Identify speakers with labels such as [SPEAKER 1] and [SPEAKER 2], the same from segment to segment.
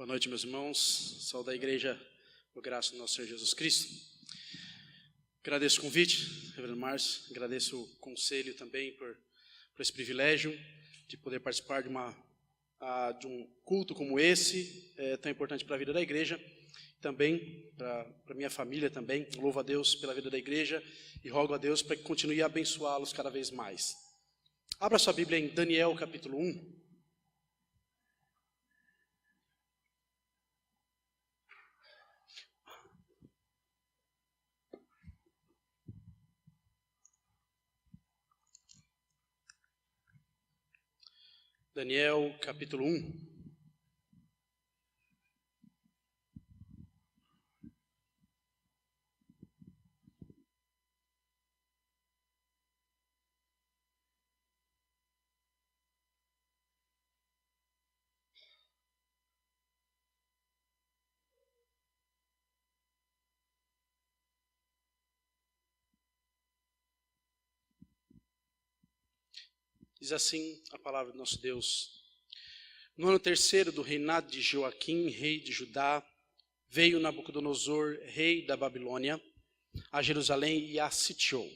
[SPEAKER 1] Boa noite, meus irmãos. Saúde da igreja, por graça do nosso Senhor Jesus Cristo. Agradeço o convite, reverendo Márcio. Agradeço o conselho também por esse privilégio de poder participar de um culto como esse, tão importante para a vida da igreja. Também para a minha família também. Louvo a Deus pela vida da igreja e rogo a Deus para que continue a abençoá-los cada vez mais. Abra sua Bíblia em Daniel capítulo 1. Daniel capítulo 1. Diz assim a palavra do nosso Deus. No ano terceiro do reinado de Joaquim, rei de Judá, veio Nabucodonosor, rei da Babilônia, a Jerusalém e a sitiou.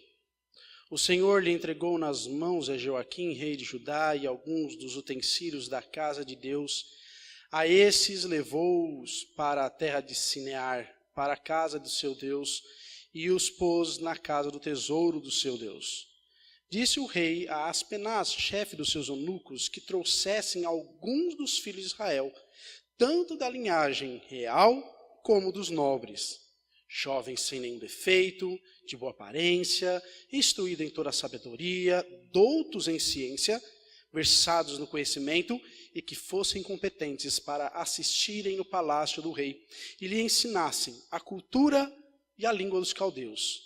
[SPEAKER 1] O Senhor lhe entregou nas mãos a Joaquim, rei de Judá, e alguns dos utensílios da casa de Deus. A esses levou-os para a terra de Sinear, para a casa do seu Deus, e os pôs na casa do tesouro do seu Deus. Disse o rei a Aspenaz, chefe dos seus eunucos, que trouxessem alguns dos filhos de Israel, tanto da linhagem real como dos nobres, jovens sem nenhum defeito, de boa aparência, instruídos em toda a sabedoria, doutos em ciência, versados no conhecimento, e que fossem competentes para assistirem no palácio do rei, e lhe ensinassem a cultura e a língua dos caldeus.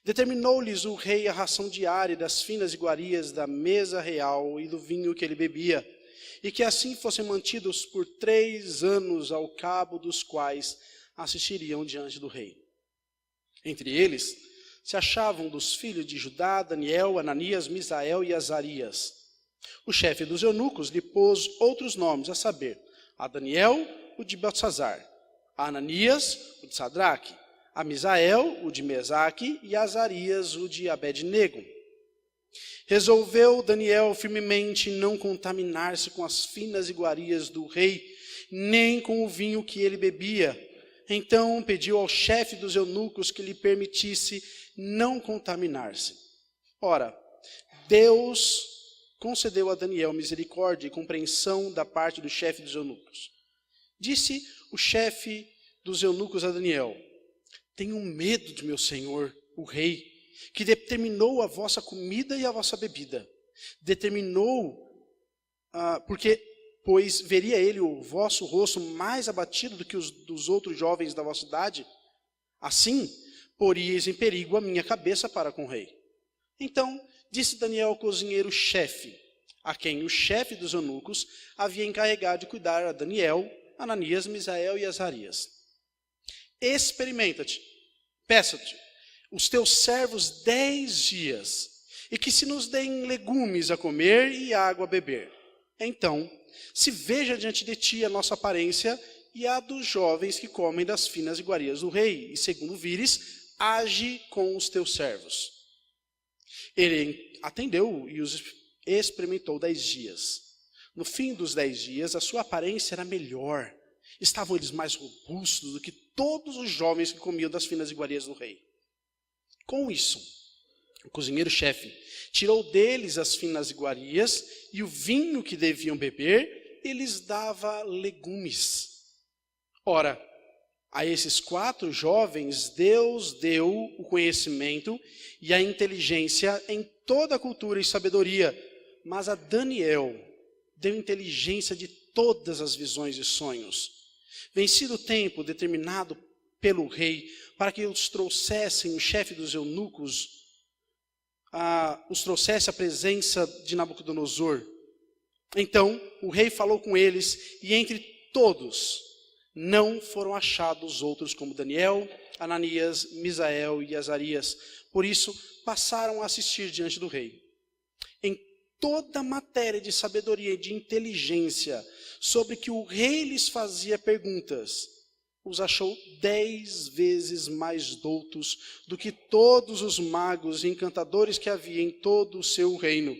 [SPEAKER 1] Determinou-lhes o rei a ração diária das finas iguarias da mesa real e do vinho que ele bebia, e que assim fossem mantidos por 3 anos, ao cabo dos quais assistiriam diante do rei. Entre eles se achavam dos filhos de Judá, Daniel, Ananias, Misael e Azarias. O chefe dos eunucos lhe pôs outros nomes, a saber, a Daniel, o de Beltesazar, a Ananias, o de Sadraque, a Misael, o de Mesaque, e a Azarias, o de Abed-nego. Resolveu Daniel firmemente não contaminar-se com as finas iguarias do rei, nem com o vinho que ele bebia. Então pediu ao chefe dos eunucos que lhe permitisse não contaminar-se. Ora, Deus concedeu a Daniel misericórdia e compreensão da parte do chefe dos eunucos. Disse o chefe dos eunucos a Daniel: tenho medo de meu senhor, o rei, que determinou a vossa comida e a vossa bebida. Pois veria ele o vosso rosto mais abatido do que os dos outros jovens da vossa idade. Assim, poríeis em perigo a minha cabeça para com o rei. Então, disse Daniel ao cozinheiro-chefe, a quem o chefe dos eunucos havia encarregado de cuidar a Daniel, Ananias, Misael e Azarias: experimenta-te, peço-te, os teus servos 10 dias, e que se nos deem legumes a comer e água a beber. Então, se veja diante de ti a nossa aparência e a dos jovens que comem das finas iguarias do rei, e segundo vires, age com os teus servos. Ele atendeu e os experimentou 10 dias. No fim dos 10 dias, a sua aparência era melhor. Estavam eles mais robustos do que todos os jovens que comiam das finas iguarias do rei. Com isso, o cozinheiro-chefe tirou deles as finas iguarias e o vinho que deviam beber, e lhes dava legumes. Ora, a esses 4 jovens Deus deu o conhecimento e a inteligência em toda a cultura e sabedoria, mas a Daniel deu inteligência de todas as visões e sonhos. Vencido o tempo determinado pelo rei para que os trouxessem, o chefe dos eunucos, os trouxesse à presença de Nabucodonosor. Então o rei falou com eles, e entre todos não foram achados outros como Daniel, Ananias, Misael e Azarias. Por isso passaram a assistir diante do rei. toda a matéria de sabedoria e de inteligência, sobre que o rei lhes fazia perguntas, os achou 10 vezes mais doutos do que todos os magos e encantadores que havia em todo o seu reino.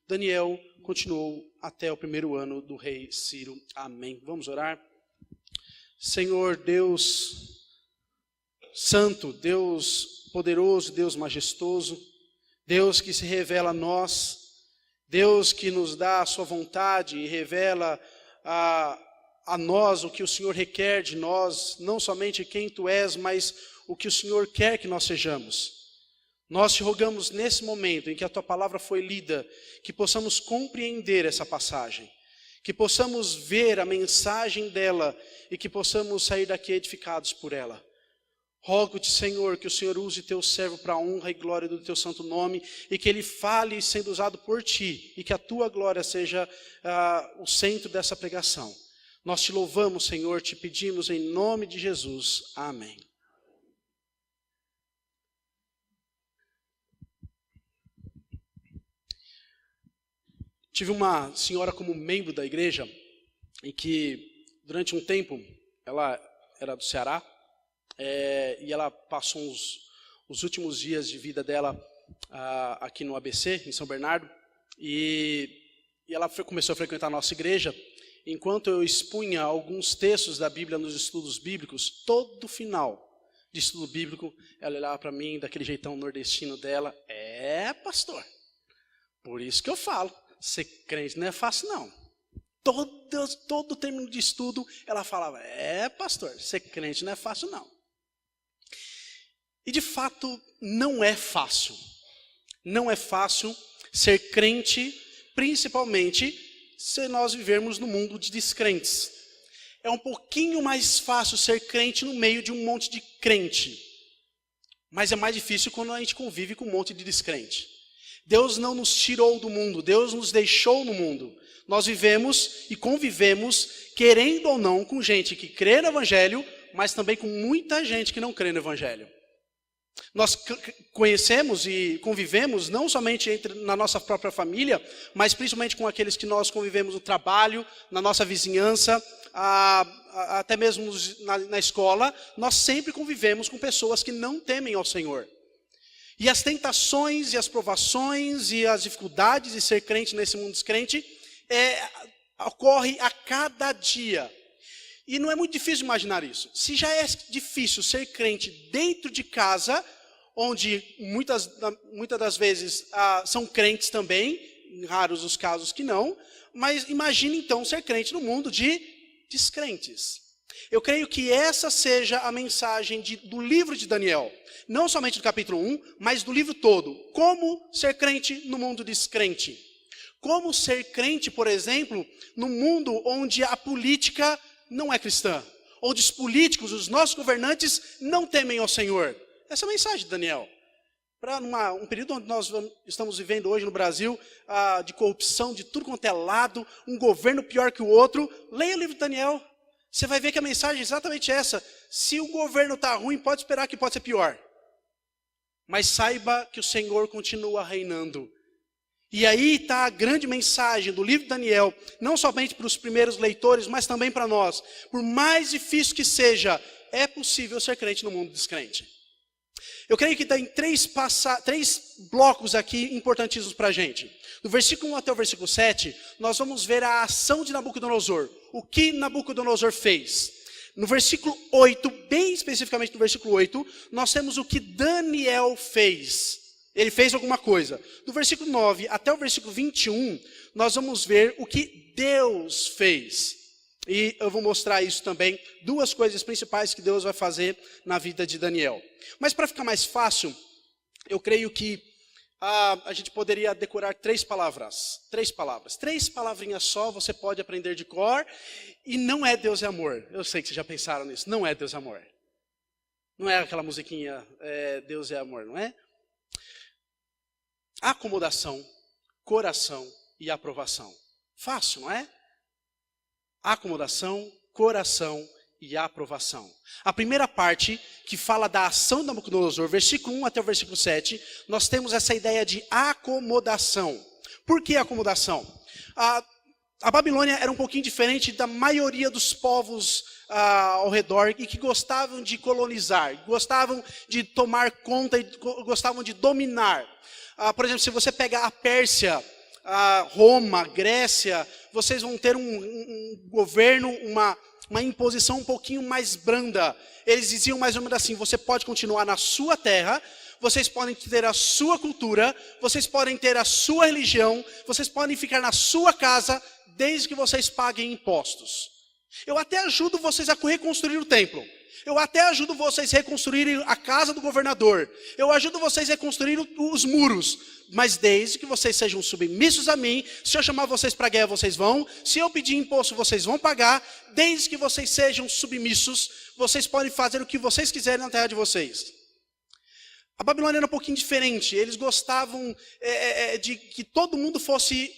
[SPEAKER 1] Daniel continuou até o 1º ano do rei Ciro. Amém. Vamos orar? Senhor Deus Santo, Deus poderoso, Deus majestoso, Deus que se revela a nós, Deus que nos dá a sua vontade e revela a nós o que o Senhor requer de nós, não somente quem Tu és, mas o que o Senhor quer que nós sejamos. Nós te rogamos nesse momento em que a Tua palavra foi lida, que possamos compreender essa passagem, que possamos ver a mensagem dela e que possamos sair daqui edificados por ela. Rogo-te, Senhor, que o Senhor use Teu servo para a honra e glória do Teu santo nome e que ele fale sendo usado por Ti e que a Tua glória seja o centro dessa pregação. Nós te louvamos, Senhor, te pedimos em nome de Jesus. Amém. Tive uma senhora como membro da igreja em que, durante um tempo, ela era do Ceará, e ela passou os últimos dias de vida dela aqui no ABC, em São Bernardo, e ela começou a frequentar a nossa igreja. Enquanto eu expunha alguns textos da Bíblia nos estudos bíblicos, todo final de estudo bíblico, ela olhava para mim daquele jeitão nordestino dela, pastor, por isso que eu falo, ser crente não é fácil não. Todo término de estudo, ela falava, pastor, ser crente não é fácil não. E de fato, não é fácil. Não é fácil ser crente, principalmente se nós vivermos no mundo de descrentes. É um pouquinho mais fácil ser crente no meio de um monte de crente. Mas é mais difícil quando a gente convive com um monte de descrente. Deus não nos tirou do mundo, Deus nos deixou no mundo. Nós vivemos e convivemos, querendo ou não, com gente que crê no Evangelho, mas também com muita gente que não crê no Evangelho. Nós conhecemos e convivemos não somente na nossa própria família, mas principalmente com aqueles que nós convivemos no trabalho, na nossa vizinhança, até mesmo na escola. Nós sempre convivemos com pessoas que não temem ao Senhor. E as tentações e as provações e as dificuldades de ser crente nesse mundo descrente ocorre a cada dia. E não é muito difícil imaginar isso. Se já é difícil ser crente dentro de casa, onde muitas das vezes são crentes também, raros os casos que não, mas imagine então ser crente no mundo de descrentes. Eu creio que essa seja a mensagem do livro de Daniel. Não somente do capítulo 1, mas do livro todo. Como ser crente no mundo descrente. Como ser crente, por exemplo, no mundo onde a política não é cristã, onde os políticos, os nossos governantes, não temem ao Senhor. Essa é a mensagem de Daniel. Para um período onde nós estamos vivendo hoje no Brasil, de corrupção, de tudo quanto é lado, um governo pior que o outro, leia o livro de Daniel. Você vai ver que a mensagem é exatamente essa. Se o governo está ruim, pode esperar que pode ser pior. Mas saiba que o Senhor continua reinando. E aí está a grande mensagem do livro de Daniel, não somente para os primeiros leitores, mas também para nós. Por mais difícil que seja, é possível ser crente no mundo descrente. Eu creio que tem três blocos aqui importantíssimos para a gente. Do versículo 1 até o versículo 7, nós vamos ver a ação de Nabucodonosor. O que Nabucodonosor fez. No versículo 8, bem especificamente no versículo 8, nós temos o que Daniel fez. Ele fez alguma coisa. Do versículo 9 até o versículo 21, nós vamos ver o que Deus fez. E eu vou mostrar isso também, duas coisas principais que Deus vai fazer na vida de Daniel. Mas para ficar mais fácil, eu creio que a gente poderia decorar três palavras. Três palavrinhas só, você pode aprender de cor. E não é Deus é amor. Eu sei que vocês já pensaram nisso. Não é Deus é amor. Não é aquela musiquinha, Deus é amor, não é? Acomodação, coração e aprovação. Fácil, não é? Acomodação, coração e aprovação. A primeira parte, que fala da ação de Nabucodonosor, versículo 1 até o versículo 7, nós temos essa ideia de acomodação. Por que acomodação? A Babilônia era um pouquinho diferente da maioria dos povos ao redor e que gostavam de colonizar, gostavam de tomar conta e gostavam de dominar. Por exemplo, se você pegar a Pérsia, Roma, Grécia, vocês vão ter um governo, uma imposição um pouquinho mais branda. Eles diziam mais ou menos assim: você pode continuar na sua terra, vocês podem ter a sua cultura, vocês podem ter a sua religião, vocês podem ficar na sua casa, desde que vocês paguem impostos. Eu até ajudo vocês a reconstruir o templo. Eu até ajudo vocês a reconstruírem a casa do governador. Eu ajudo vocês a reconstruir os muros. Mas desde que vocês sejam submissos a mim, se eu chamar vocês para a guerra, vocês vão. Se eu pedir imposto, vocês vão pagar. Desde que vocês sejam submissos, vocês podem fazer o que vocês quiserem na terra de vocês. A Babilônia era um pouquinho diferente. Eles gostavam de que todo mundo fosse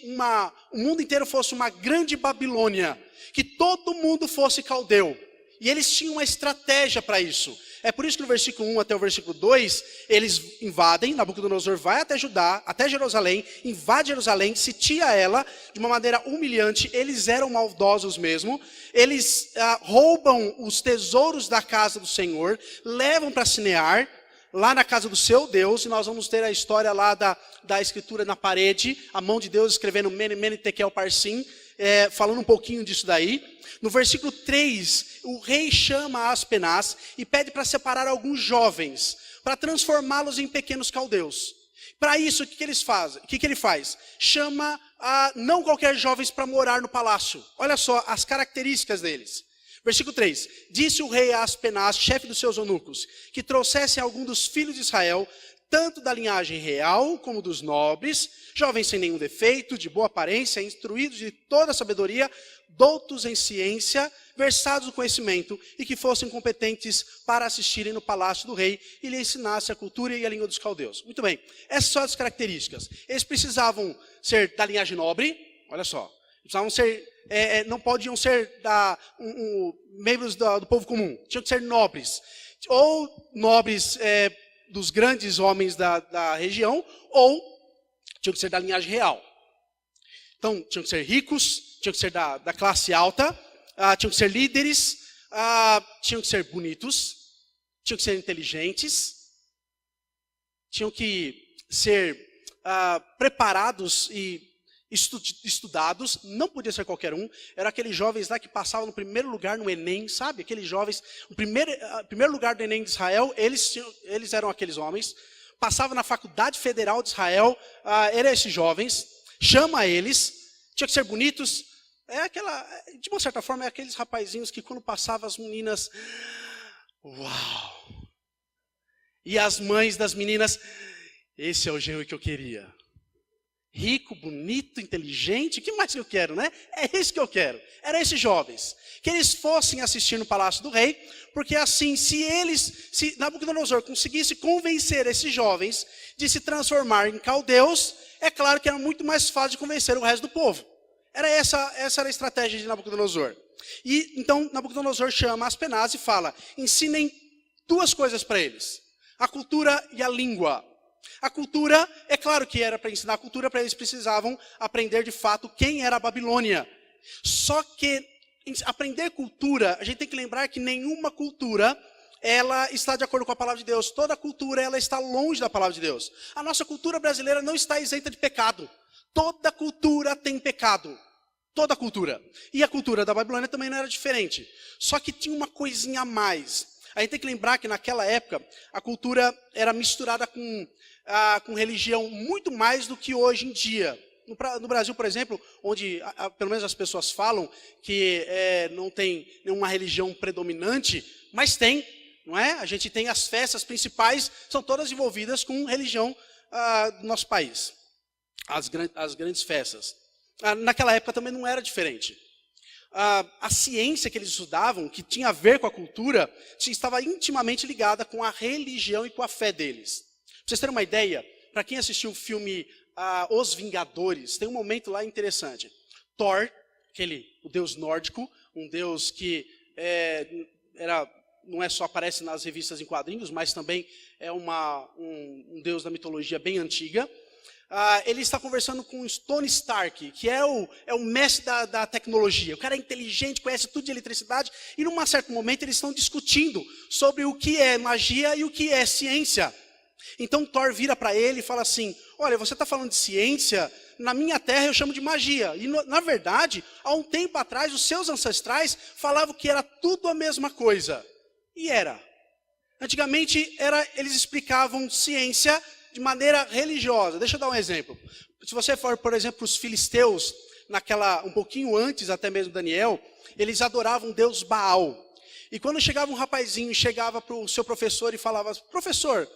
[SPEAKER 1] o mundo inteiro fosse uma grande Babilônia. Que todo mundo fosse caldeu. E eles tinham uma estratégia para isso. É por isso que no versículo 1 até o versículo 2, eles invadem, Nabucodonosor vai até Judá, até Jerusalém, invade Jerusalém, sitia ela de uma maneira humilhante. Eles eram maldosos mesmo. Eles roubam os tesouros da casa do Senhor, levam para Sinear, lá na casa do seu Deus, e nós vamos ter a história lá da escritura na parede, a mão de Deus escrevendo Mene, Mene, Tekel, Parsim, falando um pouquinho disso daí. No versículo 3, o rei chama Aspenaz e pede para separar alguns jovens, para transformá-los em pequenos caldeus. Para isso, o que ele faz? Chama não qualquer jovens para morar no palácio. Olha só as características deles. Versículo 3, disse o rei a Aspenaz, chefe dos seus eunucos, que trouxessem algum dos filhos de Israel, tanto da linhagem real como dos nobres, jovens sem nenhum defeito, de boa aparência, instruídos de toda a sabedoria, doutos em ciência, versados no conhecimento, e que fossem competentes para assistirem no palácio do rei e lhe ensinassem a cultura e a língua dos caldeus. Muito bem, essas são as características. Eles precisavam ser da linhagem nobre, olha só, precisavam ser... não podiam ser membros do povo comum, tinham que ser nobres. Ou nobres dos grandes homens da região, ou tinham que ser da linhagem real. Então, tinham que ser ricos, tinham que ser da classe alta, tinham que ser líderes, tinham que ser bonitos, tinham que ser inteligentes, tinham que ser preparados e estudados, não podia ser qualquer um. Eram aqueles jovens lá que passavam no primeiro lugar no Enem, sabe? Aqueles jovens, o primeiro lugar do Enem de Israel, eles eram aqueles homens. Passavam na Faculdade Federal de Israel, eram esses jovens. Chama eles, tinha que ser bonitos. De uma certa forma, é aqueles rapazinhos que quando passavam as meninas, uau! E as mães das meninas, esse é o genro que eu queria. Rico, bonito, inteligente, o que mais que eu quero, né? É isso que eu quero. Eram esses jovens. Que eles fossem assistir no palácio do rei, porque assim, se Nabucodonosor conseguisse convencer esses jovens de se transformar em caldeus, é claro que era muito mais fácil de convencer o resto do povo. Essa era a estratégia de Nabucodonosor. E então Nabucodonosor chama Aspenaz e fala: ensinem duas coisas para eles: a cultura e a língua. A cultura, é claro que era para ensinar a cultura, para eles precisavam aprender de fato quem era a Babilônia. Só que aprender cultura, a gente tem que lembrar que nenhuma cultura ela está de acordo com a palavra de Deus. Toda cultura ela está longe da palavra de Deus. A nossa cultura brasileira não está isenta de pecado. Toda cultura tem pecado. Toda cultura. E a cultura da Babilônia também não era diferente. Só que tinha uma coisinha a mais. A gente tem que lembrar que naquela época a cultura era misturada com religião muito mais do que hoje em dia. No Brasil, por exemplo, onde pelo menos as pessoas falam que não tem nenhuma religião predominante, mas tem, não é? A gente tem as festas principais, são todas envolvidas com religião do nosso país. As grandes festas. Naquela época também não era diferente. A ciência que eles estudavam, que tinha a ver com a cultura, estava intimamente ligada com a religião e com a fé deles. Para vocês terem uma ideia, para quem assistiu o filme Os Vingadores, tem um momento lá interessante. Thor, o deus nórdico, um deus que não é só aparece nas revistas em quadrinhos, mas também é um deus da mitologia bem antiga. ele está conversando com Tony Stark, que é o mestre da tecnologia. O cara é inteligente, conhece tudo de eletricidade, e num certo momento eles estão discutindo sobre o que é magia e o que é ciência. Então Thor vira para ele e fala assim, olha, você está falando de ciência, na minha terra eu chamo de magia. E na verdade, há um tempo atrás, os seus ancestrais falavam que era tudo a mesma coisa. E era. Antigamente, eles explicavam ciência de maneira religiosa. Deixa eu dar um exemplo. Se você for, por exemplo, os filisteus, um pouquinho antes até mesmo Daniel, eles adoravam o deus Baal. E quando chegava um rapazinho, chegava para o seu professor e falava, professor,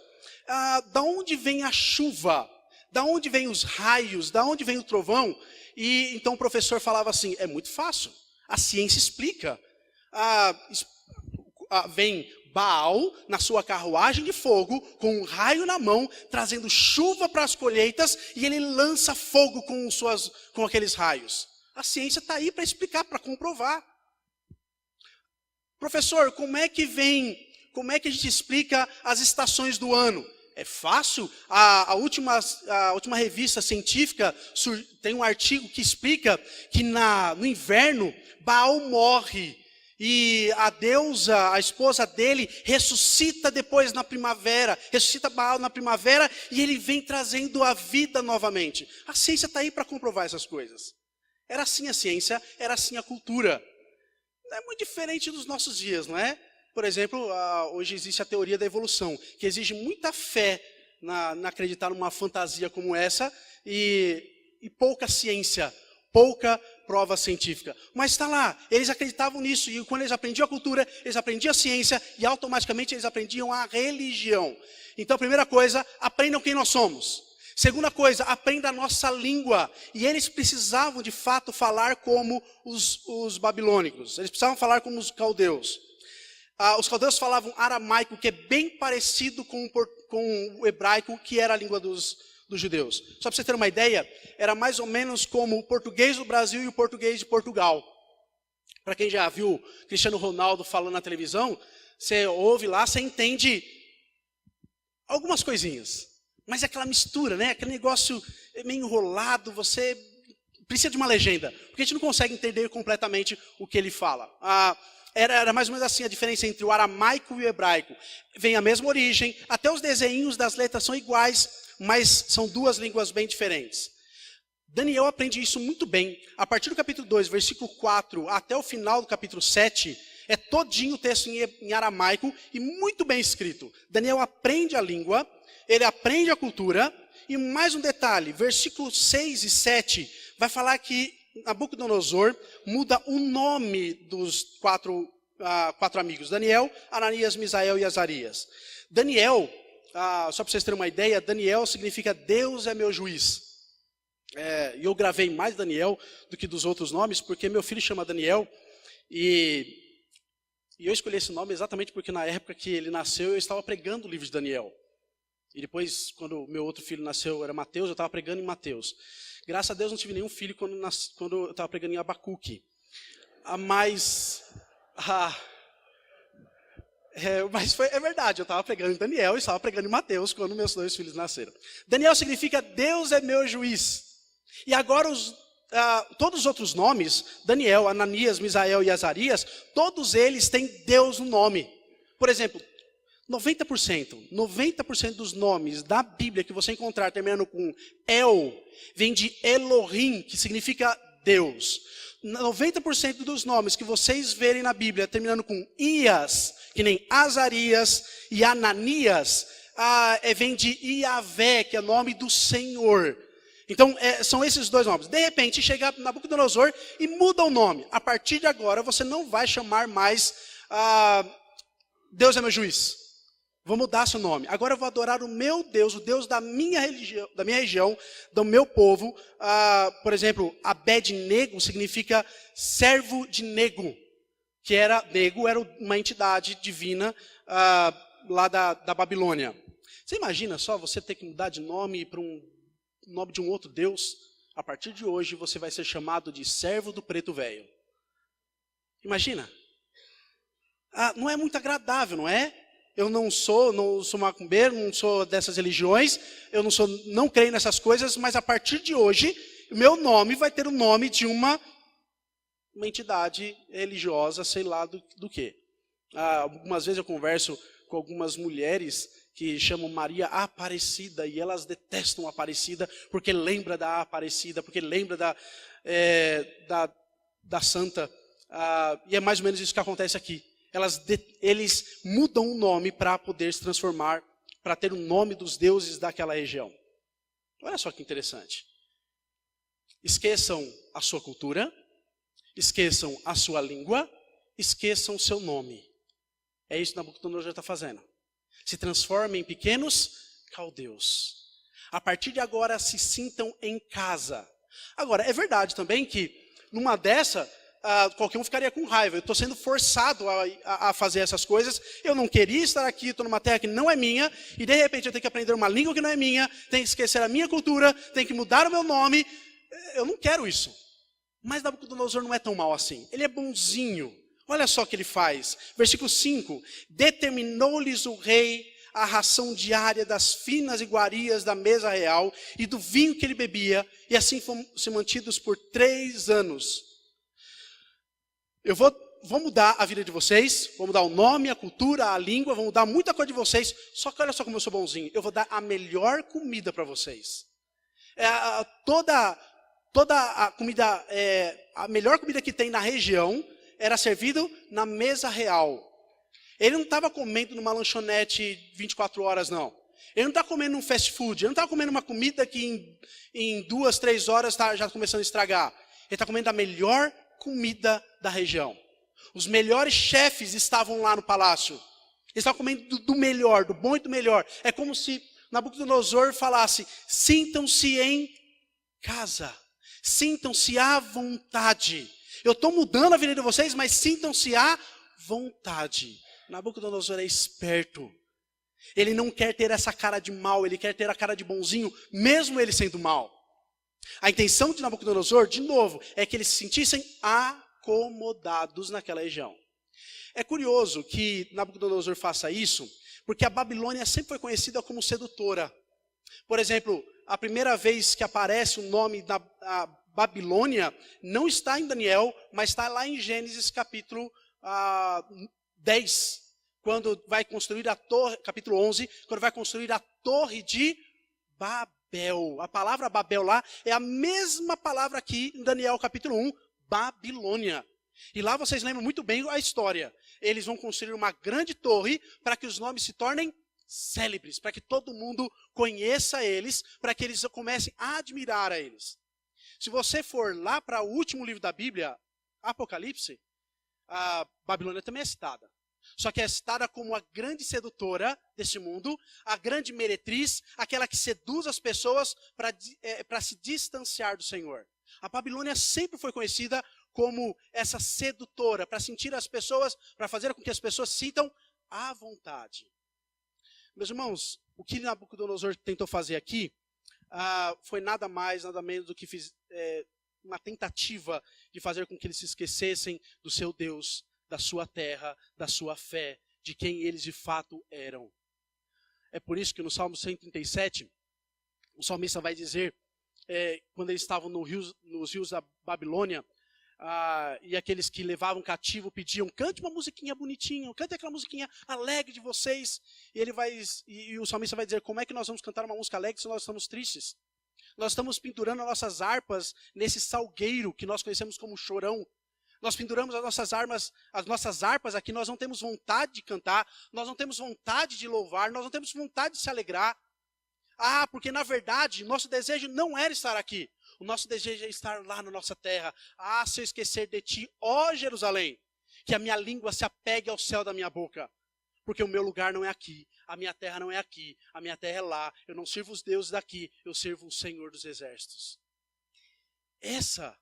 [SPEAKER 1] da onde vem a chuva? Da onde vem os raios? Da onde vem o trovão? E então o professor falava assim, é muito fácil, a ciência explica. Vem Baal na sua carruagem de fogo, com um raio na mão, trazendo chuva para as colheitas, e ele lança fogo com aqueles raios. A ciência está aí para explicar, para comprovar. Professor, como é que a gente explica as estações do ano? É fácil, a última revista científica tem um artigo que explica que no inverno, Baal morre. E a deusa, a esposa dele, ressuscita depois na primavera, ressuscita Baal na primavera, e ele vem trazendo a vida novamente. A ciência está aí para comprovar essas coisas. Era assim a ciência, era assim a cultura. Não é muito diferente dos nossos dias, não é? Por exemplo, hoje existe a teoria da evolução, que exige muita fé na acreditar numa fantasia como essa, e pouca ciência, pouca prova científica. Mas está lá, eles acreditavam nisso, e quando eles aprendiam a cultura, eles aprendiam a ciência, e automaticamente eles aprendiam a religião. Então, primeira coisa, aprendam quem nós somos. Segunda coisa, aprenda a nossa língua. E eles precisavam, de fato, falar como os babilônicos. Eles precisavam falar como os caldeus. Os caldeus falavam aramaico, que é bem parecido com o hebraico, que era a língua dos judeus. Só para você ter uma ideia, era mais ou menos como o português do Brasil e o português de Portugal. Para quem já viu Cristiano Ronaldo falando na televisão, você ouve lá, você entende algumas coisinhas. Mas é aquela mistura, né? Aquele negócio meio enrolado, você precisa de uma legenda, porque a gente não consegue entender completamente o que ele fala. Era mais ou menos assim a diferença entre o aramaico e o hebraico. Vem a mesma origem, até os desenhos das letras são iguais, mas são duas línguas bem diferentes. Daniel aprende isso muito bem. A partir do capítulo 2, versículo 4, até o final do capítulo 7, é todinho o texto em aramaico e muito bem escrito. Daniel aprende a língua, ele aprende a cultura, e mais um detalhe, versículos 6 e 7, vai falar que Nabucodonosor muda o nome dos quatro amigos, Daniel, Ananias, Misael e Azarias. Daniel, só para vocês terem uma ideia, Daniel significa Deus é meu juiz. E eu gravei mais Daniel do que dos outros nomes, porque meu filho chama Daniel, e eu escolhi esse nome exatamente porque na época que ele nasceu, eu estava pregando o livro de Daniel. E depois, quando meu outro filho nasceu, era Mateus, eu estava pregando em Mateus. Graças a Deus não tive nenhum filho quando eu estava pregando em Abacuque. Mas é verdade, eu estava pregando em Daniel e estava pregando em Mateus quando meus dois filhos nasceram. Daniel significa Deus é meu juiz. E agora todos os outros nomes, Daniel, Ananias, Misael e Azarias, todos eles têm Deus no nome. Por exemplo, 90% dos nomes da Bíblia que você encontrar terminando com El, vem de Elohim, que significa Deus. 90% dos nomes que vocês verem na Bíblia terminando com Ias, que nem Azarias e Ananias, vem de Iavé, que é o nome do Senhor. Então, são esses dois nomes. De repente, chega Nabucodonosor e muda o nome. A partir de agora, você não vai chamar mais Deus é meu juiz. Vou mudar seu nome. Agora eu vou adorar o meu Deus, o Deus da minha região, do meu povo. Por exemplo, Abed-nego significa servo de Nego, que Nego era uma entidade divina lá da Babilônia. Você imagina só você ter que mudar de nome para um nome de um outro Deus? A partir de hoje você vai ser chamado de servo do preto velho. Imagina. Não é muito agradável, não é? Eu não sou macumbeiro, não sou dessas religiões, eu não creio nessas coisas, mas a partir de hoje, o meu nome vai ter o nome de uma entidade religiosa, sei lá do quê. Algumas vezes eu converso com algumas mulheres que chamam Maria Aparecida, e elas detestam Aparecida, porque lembra da Aparecida, porque lembra da Santa, e é mais ou menos isso que acontece aqui. Eles mudam o nome para poder se transformar, para ter o nome dos deuses daquela região. Olha só que interessante. Esqueçam a sua cultura, esqueçam a sua língua, esqueçam o seu nome. É isso que Nabucodonosor está fazendo. Se transformem em pequenos caldeus. A partir de agora, se sintam em casa. Agora, é verdade também que, numa dessa, qualquer um ficaria com raiva. Eu estou sendo forçado a fazer essas coisas. Eu não queria estar aqui, estou numa terra que não é minha, e de repente eu tenho que aprender uma língua que não é minha, tenho que esquecer a minha cultura, tenho que mudar o meu nome. Eu não quero isso. Mas Nabucodonosor não é tão mal assim. Ele é bonzinho. Olha só o que ele faz. Versículo 5. Determinou-lhes o rei a ração diária das finas iguarias da mesa real e do vinho que ele bebia, e assim foram se mantidos por 3 anos. Eu vou mudar a vida de vocês, vou mudar o nome, a cultura, a língua, vou mudar muita coisa de vocês, só que olha só como eu sou bonzinho. Eu vou dar a melhor comida para vocês. Toda a comida, a melhor comida que tem na região, era servido na mesa real. Ele não estava comendo numa lanchonete 24 horas, não. Ele não está comendo num fast food. Ele não está comendo uma comida que em 2, 3 horas está já começando a estragar. Ele está comendo a melhor comida da região. Os melhores chefes estavam lá no palácio. Eles estavam comendo do melhor, do bom e do melhor. É como se Nabucodonosor falasse: sintam-se em casa. Sintam-se à vontade. Eu estou mudando a vida de vocês, mas sintam-se à vontade. Nabucodonosor é esperto. Ele não quer ter essa cara de mal, ele quer ter a cara de bonzinho, mesmo ele sendo mal. A intenção de Nabucodonosor, de novo, é que eles se sentissem acomodados naquela região. É curioso que Nabucodonosor faça isso, porque a Babilônia sempre foi conhecida como sedutora. Por exemplo, a primeira vez que aparece o nome da Babilônia não está em Daniel, mas está lá em Gênesis capítulo 10, quando vai construir a torre, capítulo 11, quando vai construir a torre de Babel. A palavra Babel lá é a mesma palavra aqui em Daniel capítulo 1, Babilônia. E lá vocês lembram muito bem a história. Eles vão construir uma grande torre para que os nomes se tornem célebres, para que todo mundo conheça eles, para que eles comecem a admirar a eles. Se você for lá para o último livro da Bíblia, Apocalipse, a Babilônia também é citada. Só que é citada como a grande sedutora desse mundo, a grande meretriz, aquela que seduz as pessoas para se distanciar do Senhor. A Babilônia sempre foi conhecida como essa sedutora, para sentir as pessoas, para fazer com que as pessoas se sintam à vontade. Meus irmãos, o que Nabucodonosor tentou fazer aqui foi nada mais, nada menos do que uma tentativa de fazer com que eles se esquecessem do seu Deus, da sua terra, da sua fé, de quem eles de fato eram. É por isso que no Salmo 137, o salmista vai dizer, quando eles estavam nos rios da Babilônia, e aqueles que levavam cativo pediam: cante uma musiquinha bonitinha, cante aquela musiquinha alegre de vocês. E o salmista vai dizer: como é que nós vamos cantar uma música alegre se nós estamos tristes? Nós estamos pendurando as nossas harpas nesse salgueiro que nós conhecemos como chorão. Nós penduramos as nossas harpas aqui, nós não temos vontade de cantar, nós não temos vontade de louvar, nós não temos vontade de se alegrar. Porque na verdade, nosso desejo não era estar aqui. O nosso desejo é estar lá na nossa terra. Se eu esquecer de ti, ó Jerusalém, que a minha língua se apegue ao céu da minha boca. Porque o meu lugar não é aqui, a minha terra não é aqui, a minha terra é lá. Eu não sirvo os deuses daqui, eu sirvo o Senhor dos Exércitos. Essa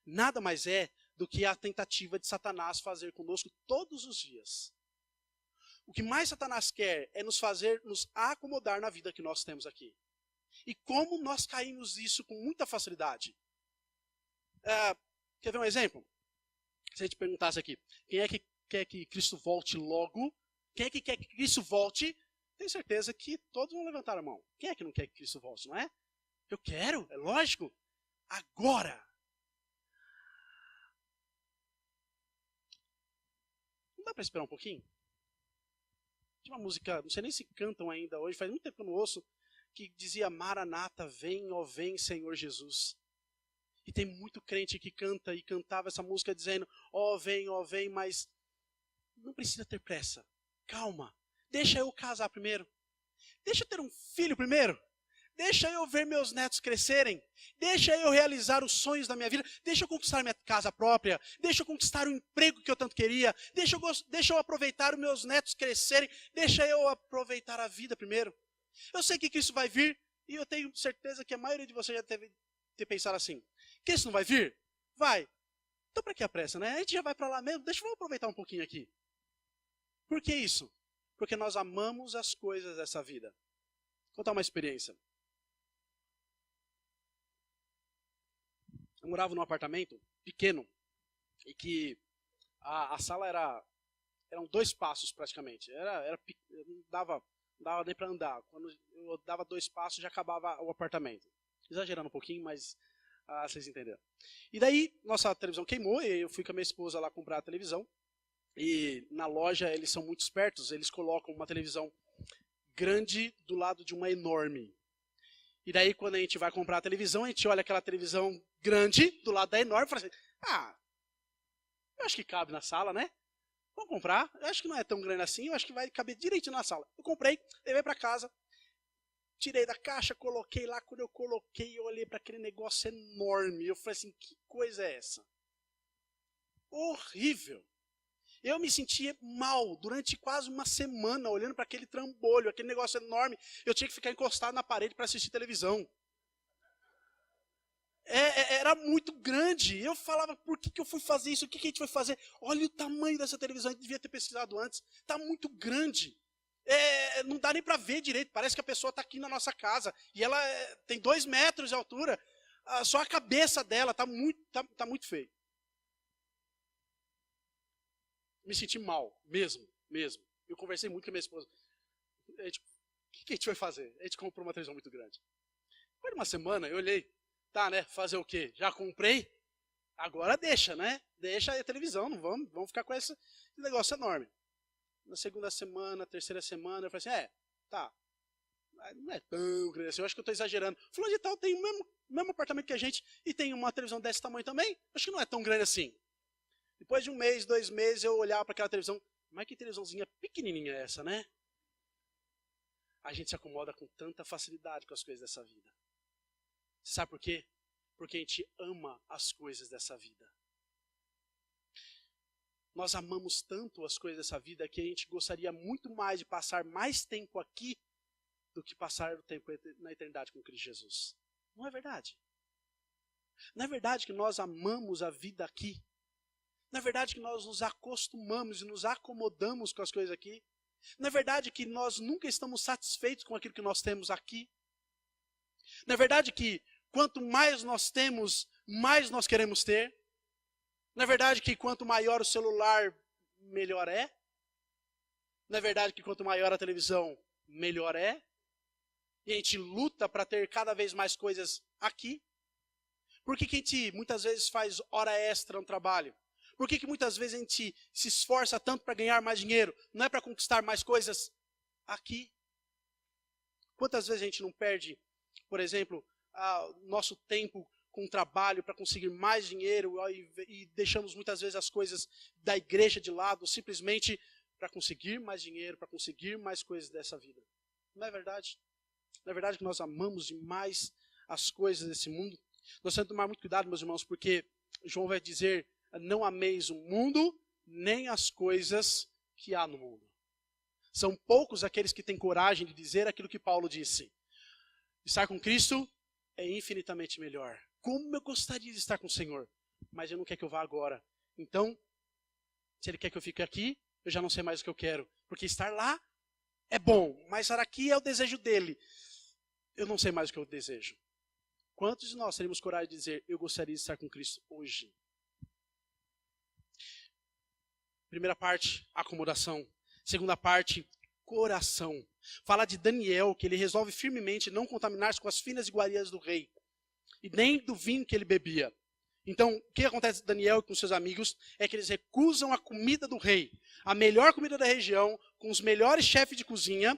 [SPEAKER 1] nada mais é do que a tentativa de Satanás fazer conosco todos os dias. O que mais Satanás quer é nos fazer nos acomodar na vida que nós temos aqui. E como nós caímos nisso com muita facilidade. Quer ver um exemplo? Se a gente perguntasse aqui, quem é que quer que Cristo volte logo Quem é que quer que Cristo volte? Tenho certeza que todos vão levantar a mão. Quem é que não quer que Cristo volte, não é? Eu quero, é lógico. Agora. Não dá para esperar um pouquinho? Tinha uma música, não sei nem se cantam ainda hoje, faz muito tempo que eu não ouço, que dizia: Maranata, vem, ó vem, Senhor Jesus. E tem muito crente que canta e cantava essa música dizendo: ó vem, mas não precisa ter pressa. Calma. Deixa eu casar primeiro. Deixa eu ter um filho primeiro. Deixa eu ver meus netos crescerem. Deixa eu realizar os sonhos da minha vida. Deixa eu conquistar minha casa própria. Deixa eu conquistar o emprego que eu tanto queria. Deixa eu aproveitar os meus netos crescerem. Deixa eu aproveitar a vida primeiro. Eu sei que Cristo vai vir. E eu tenho certeza que a maioria de vocês já deve ter pensado assim: Cristo não vai vir? Vai. Então para que a pressa, né? A gente já vai para lá mesmo. Deixa eu aproveitar um pouquinho aqui. Por que isso? Porque nós amamos as coisas dessa vida. Vou contar uma experiência. Eu morava num apartamento pequeno e que a sala eram 2 passos praticamente. Não dava nem para andar. Quando eu dava 2 passos já acabava o apartamento. Exagerando um pouquinho, mas vocês entenderam. E daí nossa televisão queimou e eu fui com a minha esposa lá comprar a televisão. E na loja eles são muito espertos, eles colocam uma televisão grande do lado de uma enorme. E daí quando a gente vai comprar a televisão, a gente olha aquela televisão grande do lado da enorme e fala assim: eu acho que cabe na sala, né? Vamos comprar. Eu acho que não é tão grande assim, eu acho que vai caber direitinho na sala. Eu comprei, levei para casa, tirei da caixa, coloquei lá. Quando eu coloquei, eu olhei para aquele negócio enorme. Eu falei assim: que coisa é essa? Horrível. Eu me sentia mal durante quase uma semana olhando para aquele trambolho, aquele negócio enorme. Eu tinha que ficar encostado na parede para assistir televisão. Era muito grande. Eu falava: por que eu fui fazer isso? O que a gente vai fazer? Olha o tamanho dessa televisão, a gente devia ter pesquisado antes. Está muito grande. Não dá nem para ver direito. Parece que a pessoa está aqui na nossa casa. E ela tem 2 metros de altura. Só a cabeça dela está muito feio. Me senti mal, mesmo. Eu conversei muito com a minha esposa. O que a gente vai fazer? A gente comprou uma televisão muito grande. Depois de uma semana, eu olhei. Tá, né? Fazer o quê? Já comprei? Agora deixa, né? Deixa aí a televisão, não vamos ficar com esse negócio enorme. Na segunda semana, terceira semana, eu falei assim: tá. Não é tão grande assim, eu acho que eu estou exagerando. Fulano de tal tem o mesmo apartamento que a gente e tem uma televisão desse tamanho também. Acho que não é tão grande assim. Depois de 1 mês, 2 meses, eu olhava para aquela televisão: mas que televisãozinha pequenininha é essa, né? A gente se acomoda com tanta facilidade com as coisas dessa vida. Sabe por quê? Porque a gente ama as coisas dessa vida. Nós amamos tanto as coisas dessa vida que a gente gostaria muito mais de passar mais tempo aqui do que passar o tempo na eternidade com Cristo Jesus. Não é verdade? Não é verdade que nós amamos a vida aqui? Não é verdade que nós nos acostumamos e nos acomodamos com as coisas aqui? Não é verdade que nós nunca estamos satisfeitos com aquilo que nós temos aqui? Não é verdade que quanto mais nós temos, mais nós queremos ter? Não é verdade que quanto maior o celular, melhor é? Não é verdade que quanto maior a televisão, melhor é? E a gente luta para ter cada vez mais coisas aqui? Por que a gente muitas vezes faz hora extra no trabalho? Por que muitas vezes a gente se esforça tanto para ganhar mais dinheiro? Não é para conquistar mais coisas aqui? Quantas vezes a gente não perde, por exemplo, nosso tempo com trabalho para conseguir mais dinheiro e deixamos muitas vezes as coisas da igreja de lado simplesmente para conseguir mais dinheiro, para conseguir mais coisas dessa vida? Não é verdade? Não é verdade que nós amamos demais as coisas desse mundo? Nós temos que tomar muito cuidado, meus irmãos, porque João vai dizer: não ameis o mundo, nem as coisas que há no mundo. São poucos aqueles que têm coragem de dizer aquilo que Paulo disse: estar com Cristo é infinitamente melhor. Como eu gostaria de estar com o Senhor, mas Ele não quer que eu vá agora. Então, se Ele quer que eu fique aqui, eu já não sei mais o que eu quero. Porque estar lá é bom, mas estar aqui é o desejo dEle. Eu não sei mais o que eu desejo. Quantos de nós teríamos coragem de dizer: eu gostaria de estar com Cristo hoje? Primeira parte, acomodação. Segunda parte, coração. Fala de Daniel, que ele resolve firmemente não contaminar-se com as finas iguarias do rei, e nem do vinho que ele bebia. Então, o que acontece com Daniel e com seus amigos é que eles recusam a comida do rei, a melhor comida da região, com os melhores chefes de cozinha.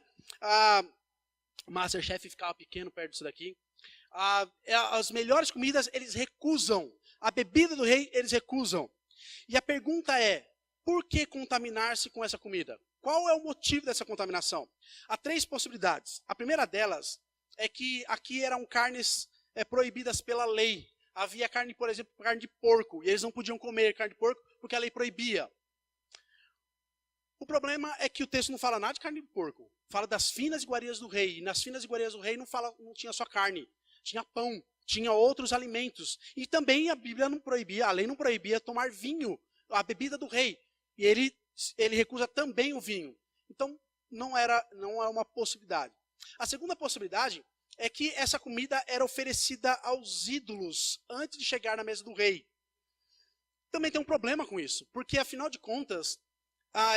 [SPEAKER 1] O Masterchef ficava pequeno perto disso daqui. As melhores comidas eles recusam. A bebida do rei eles recusam. E a pergunta é, por que contaminar-se com essa comida? Qual é o motivo dessa contaminação? Há 3 possibilidades. A primeira delas é que aqui eram carnes proibidas pela lei. Havia carne, por exemplo, carne de porco, e eles não podiam comer carne de porco porque a lei proibia. O problema é que o texto não fala nada de carne de porco. Fala das finas iguarias do rei. E nas finas iguarias do rei não tinha só carne. Tinha pão, tinha outros alimentos. E também a Bíblia não proibia, a lei não proibia tomar vinho, a bebida do rei. E ele recusa também o vinho. Então, não é uma possibilidade. A segunda possibilidade é que essa comida era oferecida aos ídolos antes de chegar na mesa do rei. Também tem um problema com isso, porque afinal de contas,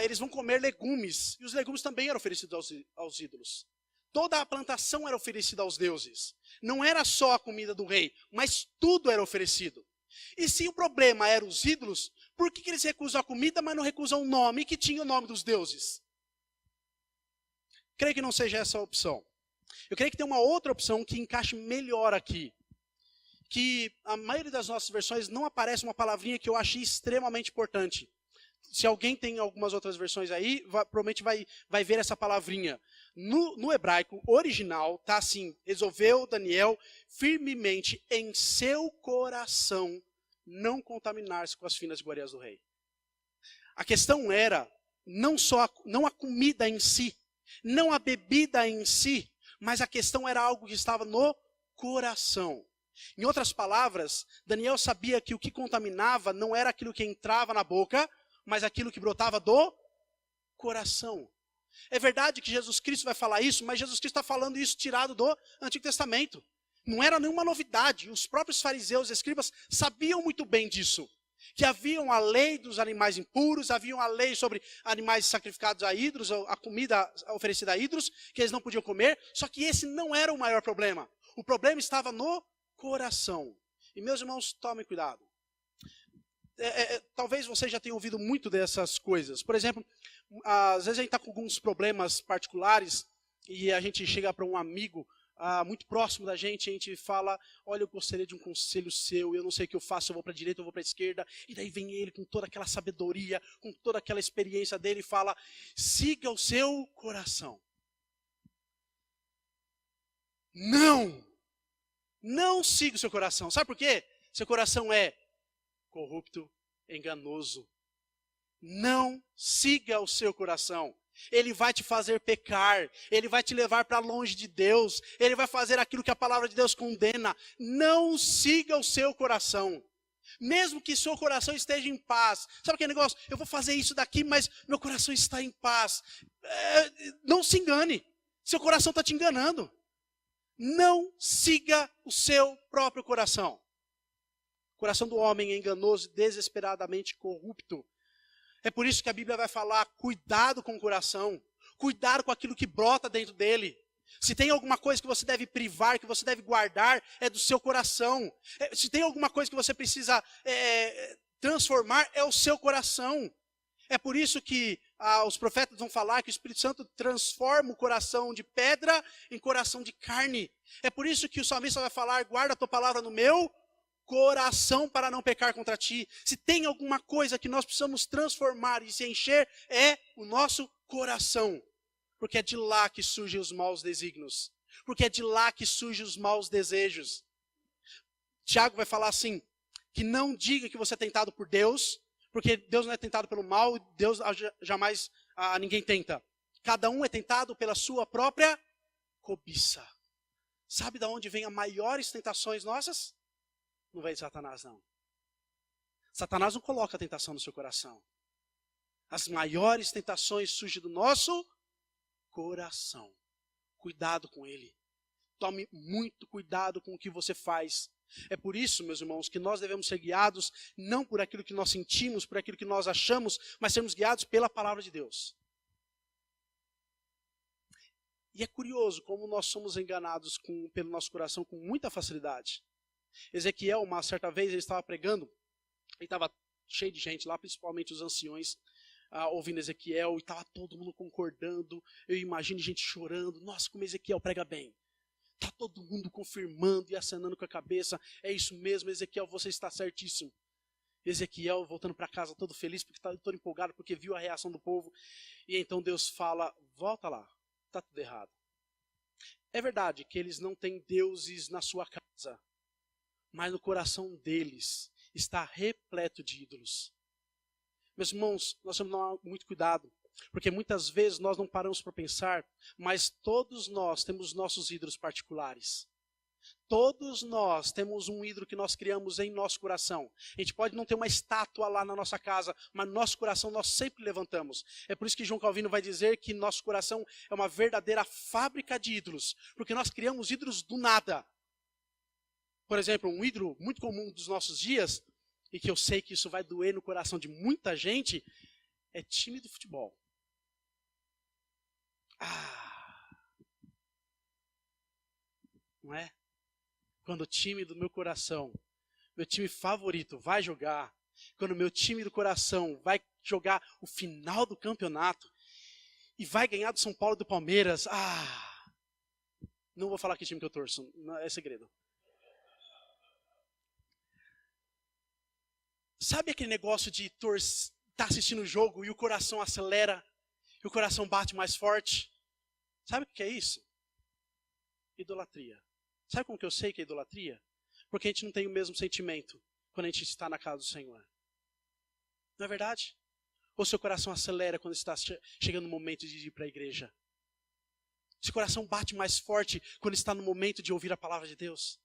[SPEAKER 1] eles vão comer legumes, e os legumes também eram oferecidos aos ídolos. Toda a plantação era oferecida aos deuses. Não era só a comida do rei, mas tudo era oferecido. E se o problema era os ídolos, por que eles recusam a comida, mas não recusam o nome que tinha o nome dos deuses? Creio que não seja essa a opção. Eu creio que tem uma outra opção que encaixe melhor aqui. Que a maioria das nossas versões não aparece uma palavrinha que eu achei extremamente importante. Se alguém tem algumas outras versões aí, provavelmente vai ver essa palavrinha. No hebraico original, tá assim, resolveu Daniel firmemente em seu coração não contaminar-se com as finas iguarias do rei. A questão era não a comida em si, não a bebida em si, mas a questão era algo que estava no coração. Em outras palavras, Daniel sabia que o que contaminava não era aquilo que entrava na boca, mas aquilo que brotava do coração. É verdade que Jesus Cristo vai falar isso, mas Jesus Cristo está falando isso tirado do Antigo Testamento. Não era nenhuma novidade. Os próprios fariseus e escribas sabiam muito bem disso. Que haviam a lei dos animais impuros, haviam a lei sobre animais sacrificados a ídolos, a comida oferecida a ídolos, que eles não podiam comer, só que esse não era o maior problema. O problema estava no coração. E meus irmãos, tomem cuidado. Talvez você já tenha ouvido muito dessas coisas. Por exemplo, às vezes a gente está com alguns problemas particulares e a gente chega para um amigo muito próximo da gente, a gente fala, olha, eu gostaria de um conselho seu, eu não sei o que eu faço, eu vou para a direita, eu vou para a esquerda, e daí vem ele com toda aquela sabedoria, com toda aquela experiência dele e fala, siga o seu coração. Não siga o seu coração. Sabe por quê? Seu coração é corrupto, enganoso. Não siga o seu coração. Ele vai te fazer pecar, ele vai te levar para longe de Deus, ele vai fazer aquilo que a palavra de Deus condena. Não siga o seu coração. Mesmo que seu coração esteja em paz. Sabe aquele negócio? Eu vou fazer isso daqui, mas meu coração está em paz. Não se engane. Seu coração está te enganando. Não siga o seu próprio coração. O coração do homem é enganoso e desesperadamente corrupto. É por isso que a Bíblia vai falar, cuidado com o coração, cuidado com aquilo que brota dentro dele. Se tem alguma coisa que você deve privar, que você deve guardar, é do seu coração. Se tem alguma coisa que você precisa transformar, é o seu coração. É por isso que os profetas vão falar que o Espírito Santo transforma o coração de pedra em coração de carne. É por isso que o salmista vai falar, guarda a tua palavra no meu coração para não pecar contra ti. Se tem alguma coisa que nós precisamos transformar e se encher, é o nosso coração. Porque é de lá que surgem os maus desígnios. Porque é de lá que surgem os maus desejos. Tiago vai falar assim, que não diga que você é tentado por Deus, porque Deus não é tentado pelo mal, Deus jamais ninguém tenta. Cada um é tentado pela sua própria cobiça. Sabe de onde vem as maiores tentações nossas? Não vem de Satanás, não. Satanás não coloca a tentação no seu coração. As maiores tentações surgem do nosso coração. Cuidado com ele. Tome muito cuidado com o que você faz. É por isso, meus irmãos, que nós devemos ser guiados não por aquilo que nós sentimos, por aquilo que nós achamos, mas sermos guiados pela palavra de Deus. E é curioso como nós somos enganados pelo nosso coração com muita facilidade. Ezequiel, uma certa vez, ele estava pregando, e estava cheio de gente lá, principalmente os anciões, ouvindo Ezequiel, e estava todo mundo concordando. Eu imagino gente chorando. Nossa, como Ezequiel prega bem. Está todo mundo confirmando e acenando com a cabeça. É isso mesmo, Ezequiel, você está certíssimo. Ezequiel voltando para casa todo feliz, porque está todo empolgado, porque viu a reação do povo. E então Deus fala, volta lá, está tudo errado. É verdade que eles não têm deuses na sua casa, mas no coração deles está repleto de ídolos. Meus irmãos, nós temos que tomar muito cuidado, porque muitas vezes nós não paramos para pensar, mas todos nós temos nossos ídolos particulares. Todos nós temos um ídolo que nós criamos em nosso coração. A gente pode não ter uma estátua lá na nossa casa, mas no nosso coração nós sempre levantamos. É por isso que João Calvino vai dizer que nosso coração é uma verdadeira fábrica de ídolos, porque nós criamos ídolos do nada. Por exemplo, um ídolo muito comum dos nossos dias, e que eu sei que isso vai doer no coração de muita gente, é time de futebol. Não é? Quando o time do meu coração, meu time favorito, vai jogar, quando o meu time do coração vai jogar o final do campeonato e vai ganhar do São Paulo e do Palmeiras, não vou falar que time que eu torço, não, é segredo. Sabe aquele negócio de estar assistindo o jogo e o coração acelera, e o coração bate mais forte? Sabe o que é isso? Idolatria. Sabe como que eu sei que é idolatria? Porque a gente não tem o mesmo sentimento quando a gente está na casa do Senhor. Não é verdade? Ou seu coração acelera quando está chegando o momento de ir para a igreja? Seu coração bate mais forte quando está no momento de ouvir a palavra de Deus?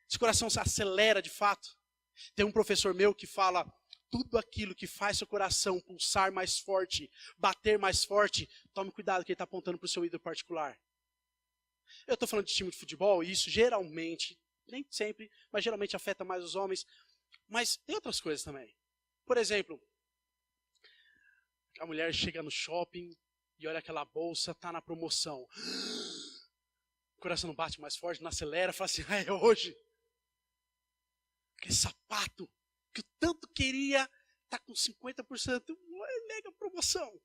[SPEAKER 1] Seu coração se acelera de fato? Tem um professor meu que fala, tudo aquilo que faz seu coração pulsar mais forte, bater mais forte, tome cuidado que ele está apontando para o seu ídolo particular. Eu estou falando de time de futebol, e isso geralmente, nem sempre, mas geralmente afeta mais os homens. Mas tem outras coisas também. Por exemplo, a mulher chega no shopping e olha aquela bolsa, está na promoção. O coração não bate mais forte, não acelera, fala assim, é hoje. Aquele sapato que eu tanto queria, está com 50%, é mega promoção.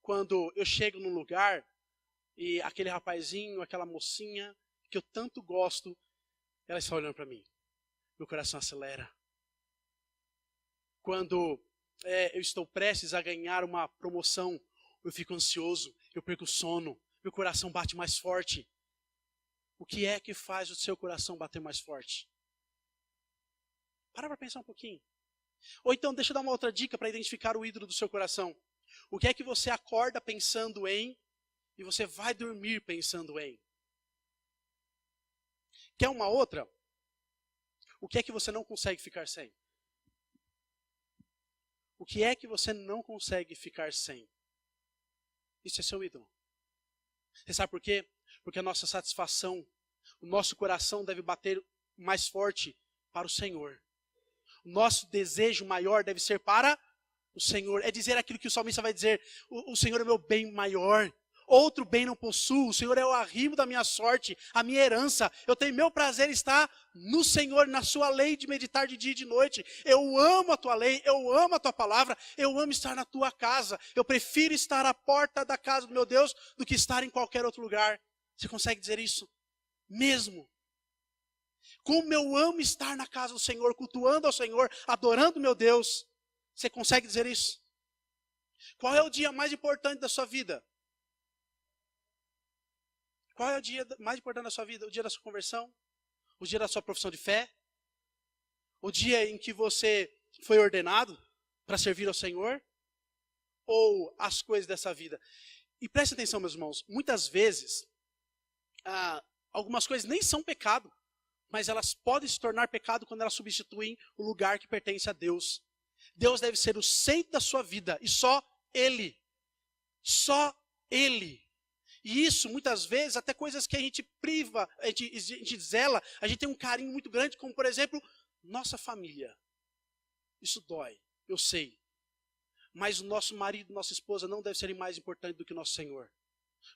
[SPEAKER 1] Quando eu chego num lugar e aquele rapazinho, aquela mocinha que eu tanto gosto, ela está olhando para mim. Meu coração acelera. Quando eu estou prestes a ganhar uma promoção, eu fico ansioso, eu perco o sono, meu coração bate mais forte. O que é que faz o seu coração bater mais forte? Para pensar um pouquinho. Ou então, deixa eu dar uma outra dica para identificar o ídolo do seu coração. O que é que você acorda pensando em e você vai dormir pensando em? Quer uma outra? O que é que você não consegue ficar sem? O que é que você não consegue ficar sem? Isso é seu ídolo. Você sabe por quê? Porque a nossa satisfação, o nosso coração deve bater mais forte para o Senhor. O nosso desejo maior deve ser para o Senhor. É dizer aquilo que o salmista vai dizer, o Senhor é meu bem maior. Outro bem não possuo, o Senhor é o arrimo da minha sorte, a minha herança. Eu tenho meu prazer estar no Senhor, na sua lei de meditar de dia e de noite. Eu amo a tua lei, eu amo a tua palavra, eu amo estar na tua casa. Eu prefiro estar à porta da casa do meu Deus do que estar em qualquer outro lugar. Você consegue dizer isso? Mesmo. Como eu amo estar na casa do Senhor, cultuando ao Senhor, adorando meu Deus. Você consegue dizer isso? Qual é o dia mais importante da sua vida? Qual é o dia mais importante da sua vida? O dia da sua conversão? O dia da sua profissão de fé? O dia em que você foi ordenado para servir ao Senhor? Ou as coisas dessa vida? E preste atenção, meus irmãos, muitas vezes, algumas coisas nem são pecado, mas elas podem se tornar pecado quando elas substituem o lugar que pertence a Deus. Deus deve ser o centro da sua vida, e só Ele. Só Ele. E isso, muitas vezes, até coisas que a gente priva, a gente zela, a gente tem um carinho muito grande, como, por exemplo, nossa família. Isso dói, eu sei. Mas o nosso marido, nossa esposa não deve serem mais importantes do que o nosso Senhor.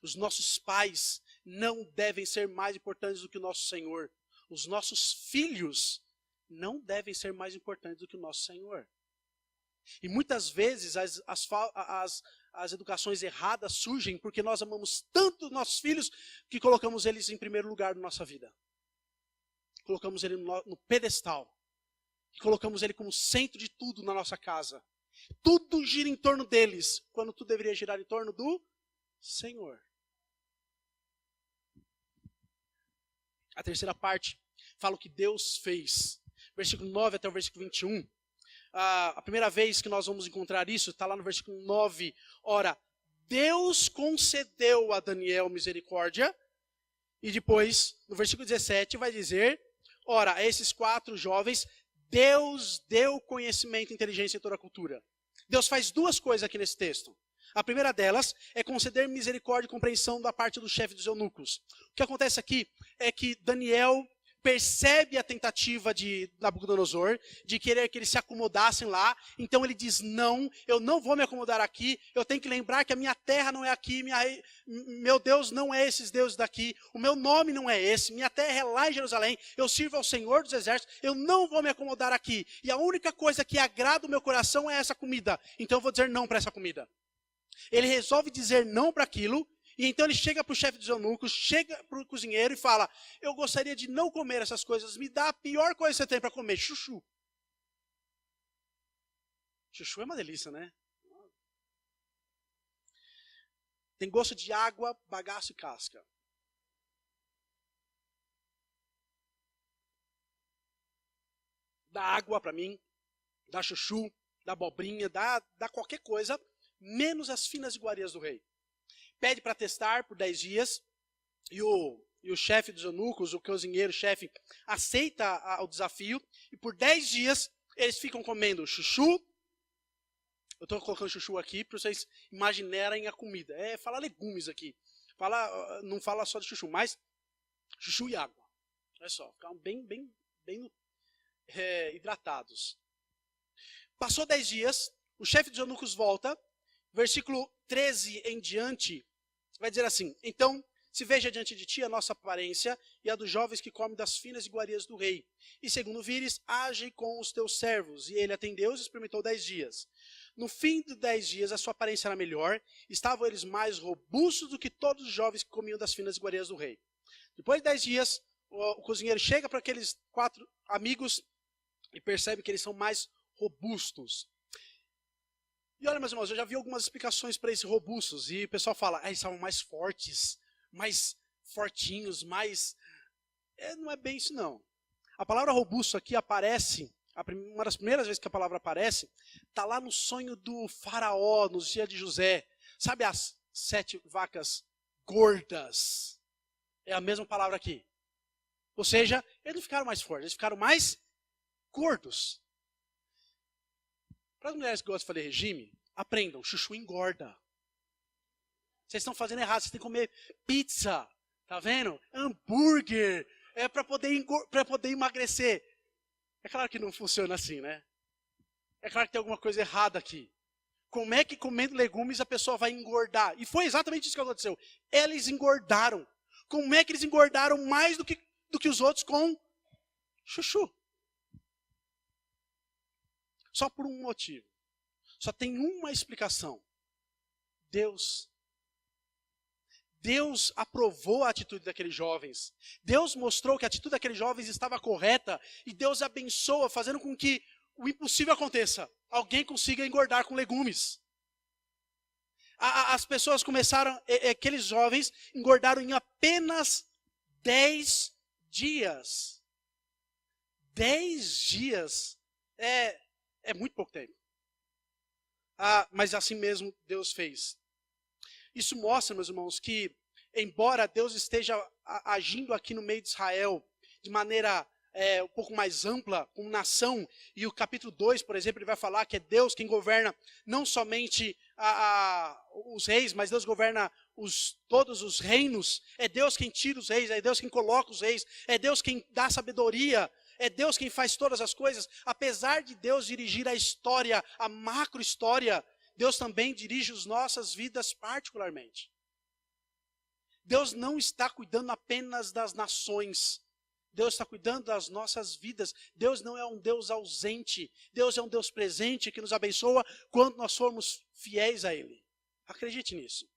[SPEAKER 1] Os nossos pais não devem ser mais importantes do que o nosso Senhor. Os nossos filhos não devem ser mais importantes do que o nosso Senhor. E muitas vezes as educações erradas surgem porque nós amamos tanto os nossos filhos que colocamos eles em primeiro lugar na nossa vida. Colocamos ele no pedestal. E colocamos ele como centro de tudo na nossa casa. Tudo gira em torno deles, quando tudo deveria girar em torno do Senhor. A terceira parte fala o que Deus fez. Versículo 9 até o versículo 21. A primeira vez que nós vamos encontrar isso está lá no versículo 9. Ora, Deus concedeu a Daniel misericórdia. E depois, no versículo 17, vai dizer: ora, a esses 4 jovens, Deus deu conhecimento, inteligência e toda a cultura. Deus faz 2 coisas aqui nesse texto. A primeira delas é conceder misericórdia e compreensão da parte do chefe dos eunucos. O que acontece aqui é que Daniel percebe a tentativa de Nabucodonosor de querer que eles se acomodassem lá. Então ele diz: não, eu não vou me acomodar aqui. Eu tenho que lembrar que a minha terra não é aqui, meu Deus não é esses deuses daqui, o meu nome não é esse, minha terra é lá em Jerusalém, eu sirvo ao Senhor dos Exércitos, eu não vou me acomodar aqui. E a única coisa que agrada o meu coração é essa comida. Então eu vou dizer não para essa comida. Ele resolve dizer não para aquilo. E então ele chega para o chefe dos eunucos, chega para o cozinheiro e fala: eu gostaria de não comer essas coisas, me dá a pior coisa que você tem para comer, chuchu. Chuchu é uma delícia, né? Tem gosto de água, bagaço e casca. Dá água para mim, dá chuchu, dá abobrinha, dá qualquer coisa, menos as finas iguarias do rei. Pede para testar por 10 dias, e o chefe dos eunucos, o cozinheiro, chefe, aceita o desafio, e por 10 dias eles ficam comendo chuchu. Eu estou colocando chuchu aqui para vocês imaginarem a comida. Fala legumes aqui. Não fala só de chuchu, mas chuchu e água. Olha só, ficam bem hidratados. Passou 10 dias, o chefe dos eunucos volta, versículo 13 em diante, vai dizer assim: então se veja diante de ti a nossa aparência e a dos jovens que comem das finas iguarias do rei. E segundo vires, age com os teus servos. E ele atendeu e experimentou 10 dias. No fim de 10 dias, a sua aparência era melhor. Estavam eles mais robustos do que todos os jovens que comiam das finas iguarias do rei. Depois de 10 dias, o cozinheiro chega para aqueles 4 amigos e percebe que eles são mais robustos. E olha, meus irmãos, eu já vi algumas explicações para esses robustos. E o pessoal fala: eles são mais fortes, mais fortinhos, mais... não é bem isso, não. A palavra robusto aqui aparece, uma das primeiras vezes que a palavra aparece, está lá no sonho do faraó, nos dias de José. Sabe as 7 vacas gordas? É a mesma palavra aqui. Ou seja, eles não ficaram mais fortes, eles ficaram mais gordos. Para as mulheres que gostam de fazer regime, aprendam: chuchu engorda. Vocês estão fazendo errado, vocês têm que comer pizza, tá vendo? Hambúrguer, para poder emagrecer. É claro que não funciona assim, né? É claro que tem alguma coisa errada aqui. Como é que comendo legumes a pessoa vai engordar? E foi exatamente isso que aconteceu. Eles engordaram. Como é que eles engordaram mais do que os outros com chuchu? Só por um motivo. Só tem uma explicação. Deus aprovou a atitude daqueles jovens. Deus mostrou que a atitude daqueles jovens estava correta. E Deus abençoa, fazendo com que o impossível aconteça. Alguém consiga engordar com legumes. As pessoas começaram, aqueles jovens engordaram em apenas 10 dias. 10 dias é muito pouco tempo. Mas assim mesmo Deus fez. Isso mostra, meus irmãos, que embora Deus esteja agindo aqui no meio de Israel de maneira um pouco mais ampla, como nação, e o capítulo 2, por exemplo, ele vai falar que é Deus quem governa não somente os reis, mas Deus governa todos os reinos. É Deus quem tira os reis, é Deus quem coloca os reis, é Deus quem dá sabedoria, é Deus quem faz todas as coisas. Apesar de Deus dirigir a história, a macro história, Deus também dirige as nossas vidas particularmente. Deus não está cuidando apenas das nações. Deus está cuidando das nossas vidas. Deus não é um Deus ausente. Deus é um Deus presente que nos abençoa quando nós formos fiéis a Ele. Acredite nisso.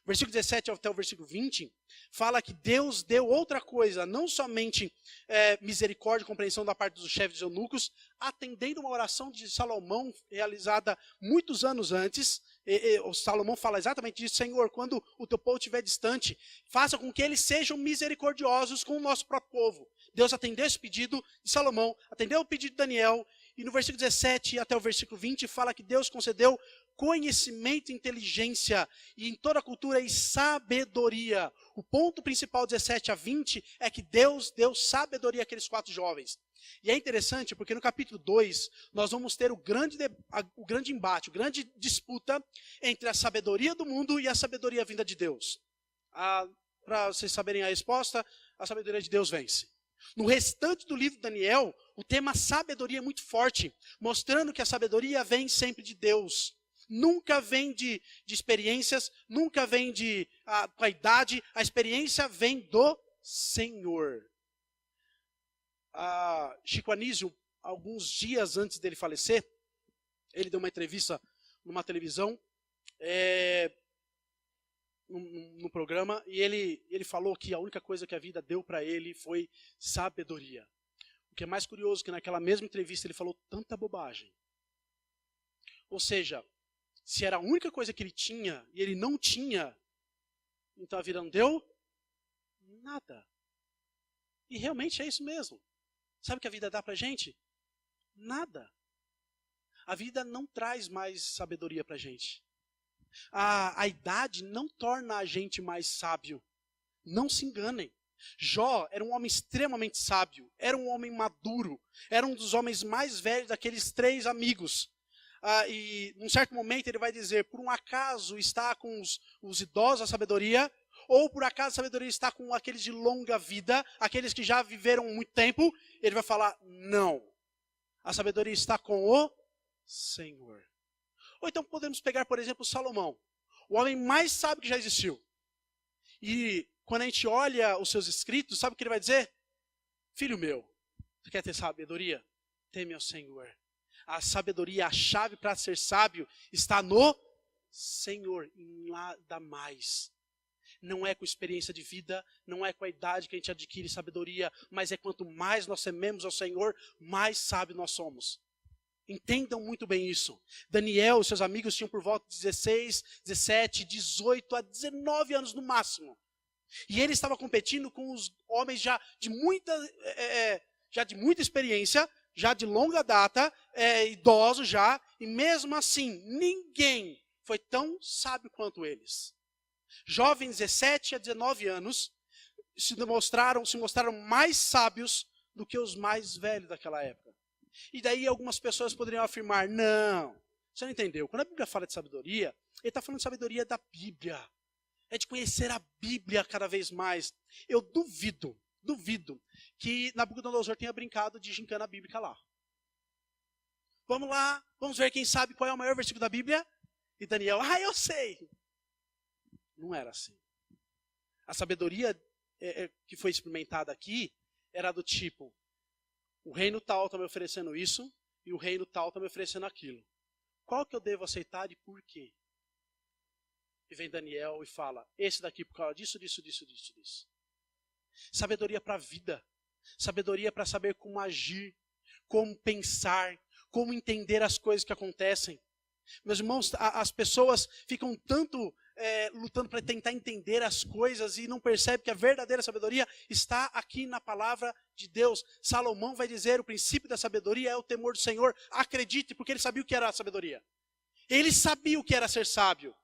[SPEAKER 1] O versículo 17 até o versículo 20 fala que Deus deu outra coisa, não somente misericórdia e compreensão da parte dos chefes de eunucos, atendendo uma oração de Salomão realizada muitos anos antes. O Salomão fala exatamente isso: Senhor, quando o teu povo estiver distante, faça com que eles sejam misericordiosos com o nosso próprio povo. Deus atendeu esse pedido de Salomão, atendeu o pedido de Daniel, e no versículo 17 até o versículo 20 fala que Deus concedeu conhecimento, inteligência e em toda a cultura e sabedoria. O ponto principal 17 a 20 é que Deus deu sabedoria àqueles 4 jovens. E é interessante porque no capítulo 2 nós vamos ter o grande embate, a grande disputa entre a sabedoria do mundo e a sabedoria vinda de Deus. Para vocês saberem a resposta, a sabedoria de Deus vence. No restante do livro de Daniel, o tema sabedoria é muito forte, mostrando que a sabedoria vem sempre de Deus. Nunca vem de experiências, nunca vem com a idade, a experiência vem do Senhor. Chico Anísio, alguns dias antes dele falecer, ele deu uma entrevista numa televisão, no programa, e ele falou que a única coisa que a vida deu para ele foi sabedoria. O que é mais curioso é que naquela mesma entrevista ele falou tanta bobagem. Ou seja, se era a única coisa que ele tinha e ele não tinha, então a vida não deu nada. E realmente é isso mesmo. Sabe o que a vida dá pra gente? Nada. A vida não traz mais sabedoria pra gente. A idade não torna a gente mais sábio. Não se enganem. Jó era um homem extremamente sábio, era um homem maduro, era um dos homens mais velhos daqueles 3 amigos. E num certo momento ele vai dizer: por um acaso está com os idosos a sabedoria, ou por acaso a sabedoria está com aqueles de longa vida, aqueles que já viveram muito tempo? Ele vai falar: não, a sabedoria está com o Senhor. Ou então podemos pegar, por exemplo, Salomão, o homem mais sábio que já existiu. E quando a gente olha os seus escritos, sabe o que ele vai dizer? Filho meu, você quer ter sabedoria? Teme ao Senhor. A sabedoria, a chave para ser sábio está no Senhor, em nada mais. Não é com experiência de vida, não é com a idade que a gente adquire sabedoria, mas é quanto mais nós tememos ao Senhor, mais sábio nós somos. Entendam muito bem isso. Daniel e seus amigos tinham por volta de 16, 17, 18 a 19 anos no máximo. E ele estava competindo com os homens já de muita experiência, já de longa data, idosos já, e mesmo assim, ninguém foi tão sábio quanto eles. Jovens de 17 a 19 anos se mostraram mais sábios do que os mais velhos daquela época. E daí algumas pessoas poderiam afirmar: não, você não entendeu. Quando a Bíblia fala de sabedoria, ele está falando de sabedoria da Bíblia. É de conhecer a Bíblia cada vez mais. Eu duvido que Nabucodonosor tenha brincado de gincana bíblica lá. Vamos lá, vamos ver quem sabe qual é o maior versículo da Bíblia? E Daniel: eu sei. Não era assim. A sabedoria que foi experimentada aqui era do tipo: o reino tal está me oferecendo isso e o reino tal está me oferecendo aquilo. Qual que eu devo aceitar e por quê? E vem Daniel e fala: esse daqui por causa disso. Sabedoria para a vida. Sabedoria para saber como agir, como pensar, como entender as coisas que acontecem. Meus irmãos, as pessoas ficam tanto lutando para tentar entender as coisas e não percebem que a verdadeira sabedoria está aqui na palavra de Deus. Salomão vai dizer: o princípio da sabedoria é o temor do Senhor. Acredite, porque ele sabia o que era a sabedoria. Ele sabia o que era ser sábio.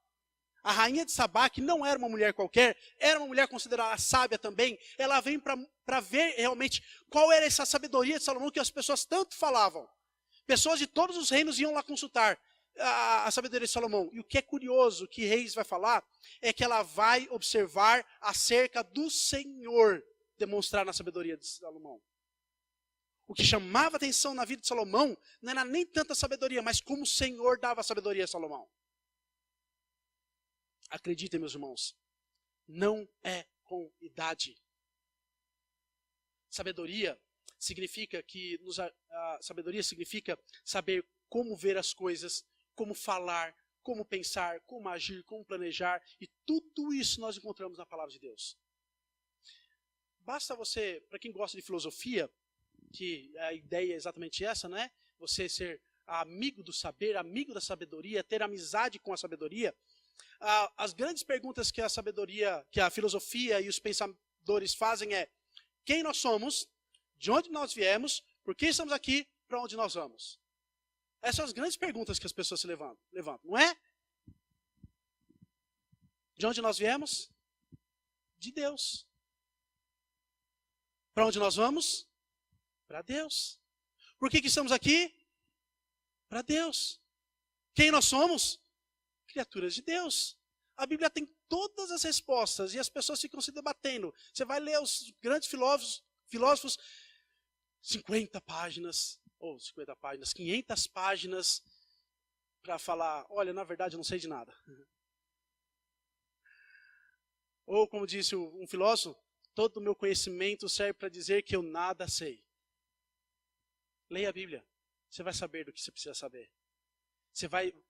[SPEAKER 1] A rainha de Sabá, que não era uma mulher qualquer, era uma mulher considerada sábia também. Ela vem para ver realmente qual era essa sabedoria de Salomão que as pessoas tanto falavam. Pessoas de todos os reinos iam lá consultar a sabedoria de Salomão. E o que é curioso, que Reis vai falar, é que ela vai observar acerca do Senhor demonstrar na sabedoria de Salomão. O que chamava atenção na vida de Salomão não era nem tanta sabedoria, mas como o Senhor dava sabedoria a Salomão. Acreditem, meus irmãos, não é com idade. Sabedoria significa sabedoria significa saber como ver as coisas, como falar, como pensar, como agir, como planejar, e tudo isso nós encontramos na palavra de Deus. Basta você, para quem gosta de filosofia, que a ideia é exatamente essa, né? Você ser amigo do saber, amigo da sabedoria, ter amizade com a sabedoria. As grandes perguntas que a filosofia e os pensadores fazem é: quem nós somos, de onde nós viemos, por que estamos aqui, para onde nós vamos? Essas são as grandes perguntas que as pessoas se levantam, não é? De onde nós viemos? De Deus. Para onde nós vamos? Para Deus. Por que estamos aqui? Para Deus. Quem nós somos? Criaturas de Deus. A Bíblia tem todas as respostas e as pessoas ficam se debatendo. Você vai ler os grandes filósofos 50 páginas, 500 páginas para falar, olha, na verdade eu não sei de nada. Ou como disse um filósofo, todo o meu conhecimento serve para dizer que eu nada sei. Leia a Bíblia, você vai saber do que você precisa saber.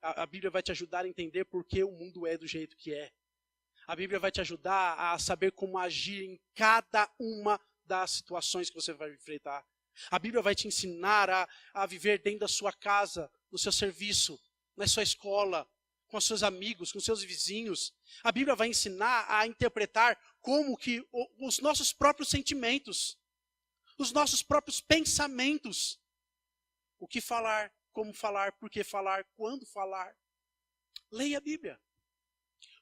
[SPEAKER 1] A Bíblia vai te ajudar a entender por que o mundo é do jeito que é. A Bíblia vai te ajudar a saber como agir em cada uma das situações que você vai enfrentar. A Bíblia vai te ensinar a viver dentro da sua casa, no seu serviço, na sua escola, com os seus amigos, com os seus vizinhos. A Bíblia vai ensinar a interpretar como que os nossos próprios sentimentos, os nossos próprios pensamentos, o que falar, como falar, por que falar, quando falar. Leia a Bíblia.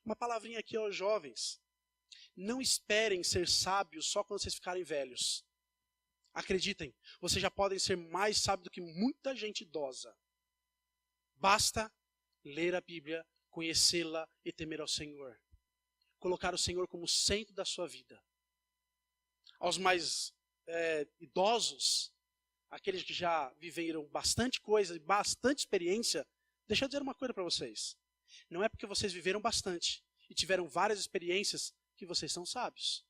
[SPEAKER 1] Uma palavrinha aqui aos jovens. Não esperem ser sábios só quando vocês ficarem velhos. Acreditem, vocês já podem ser mais sábios do que muita gente idosa. Basta ler a Bíblia, conhecê-la e temer ao Senhor. Colocar o Senhor como centro da sua vida. Aos mais idosos, aqueles que já viveram bastante coisa, bastante experiência, deixa eu dizer uma coisa para vocês. Não é porque vocês viveram bastante e tiveram várias experiências que vocês são sábios.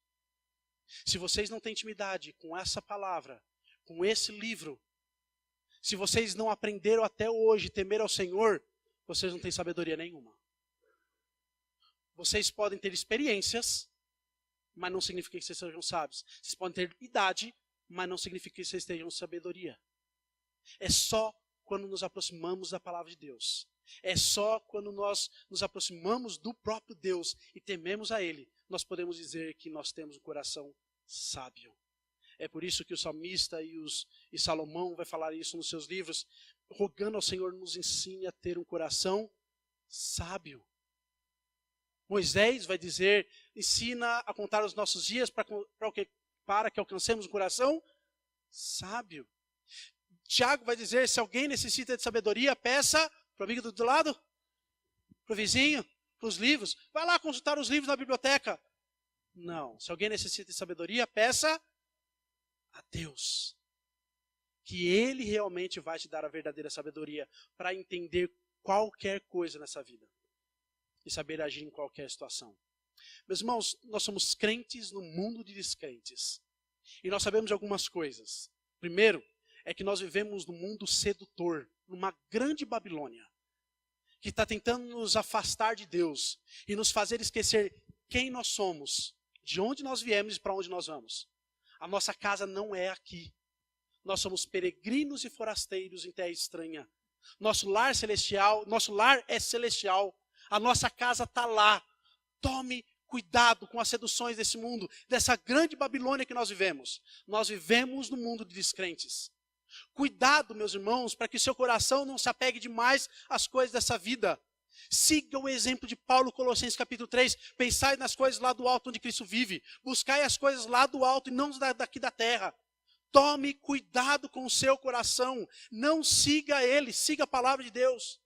[SPEAKER 1] Se vocês não têm intimidade com essa palavra, com esse livro, se vocês não aprenderam até hoje temer ao Senhor, vocês não têm sabedoria nenhuma. Vocês podem ter experiências, mas não significa que vocês sejam sábios. Vocês podem ter idade, mas não significa que vocês tenham sabedoria. É só quando nos aproximamos da palavra de Deus. É só quando nós nos aproximamos do próprio Deus e tememos a Ele, nós podemos dizer que nós temos um coração sábio. É por isso que o salmista e Salomão vai falar isso nos seus livros, rogando ao Senhor nos ensine a ter um coração sábio. Moisés vai dizer, ensina a contar os nossos dias para que alcancemos um coração sábio. Tiago vai dizer, se alguém necessita de sabedoria, peça para o amigo do lado, para o vizinho, para os livros. Vai lá consultar os livros na biblioteca. Não, se alguém necessita de sabedoria, peça a Deus. Que Ele realmente vai te dar a verdadeira sabedoria para entender qualquer coisa nessa vida. E saber agir em qualquer situação. Meus irmãos, nós somos crentes no mundo de descrentes. E nós sabemos de algumas coisas. Primeiro, é que nós vivemos num mundo sedutor, numa grande Babilônia, que está tentando nos afastar de Deus e nos fazer esquecer quem nós somos, de onde nós viemos e para onde nós vamos. A nossa casa não é aqui. Nós somos peregrinos e forasteiros em terra estranha. Nosso lar é celestial. A nossa casa está lá. Tome cuidado com as seduções desse mundo, dessa grande Babilônia que nós vivemos. Nós vivemos no mundo de descrentes. Cuidado, meus irmãos, para que seu coração não se apegue demais às coisas dessa vida. Siga o exemplo de Paulo, Colossenses capítulo 3. Pensai nas coisas lá do alto onde Cristo vive. Buscai as coisas lá do alto e não daqui da terra. Tome cuidado com o seu coração. Não siga ele, siga a palavra de Deus.